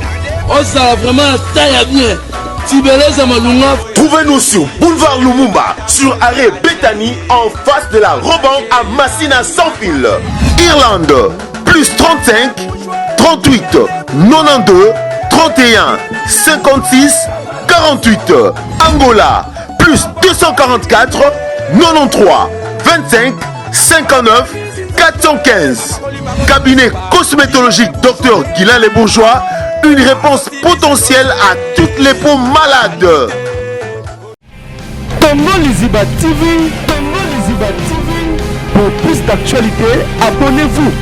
osala vraiment taille bien tibeleza malunga. Trouvez-nous sur Boulevard Lumumba sur arrêt Bethany en face de la Roban à Massina sans fil Irlande. plus 35 38 92 31 56 48. Angola plus 244 93 25 59 415. Cabinet cosmétologique Dr Guilain Les Bourgeois, une réponse potentielle à toutes les peaux malades. Tongo Liziba TV, pour plus d'actualités, abonnez-vous.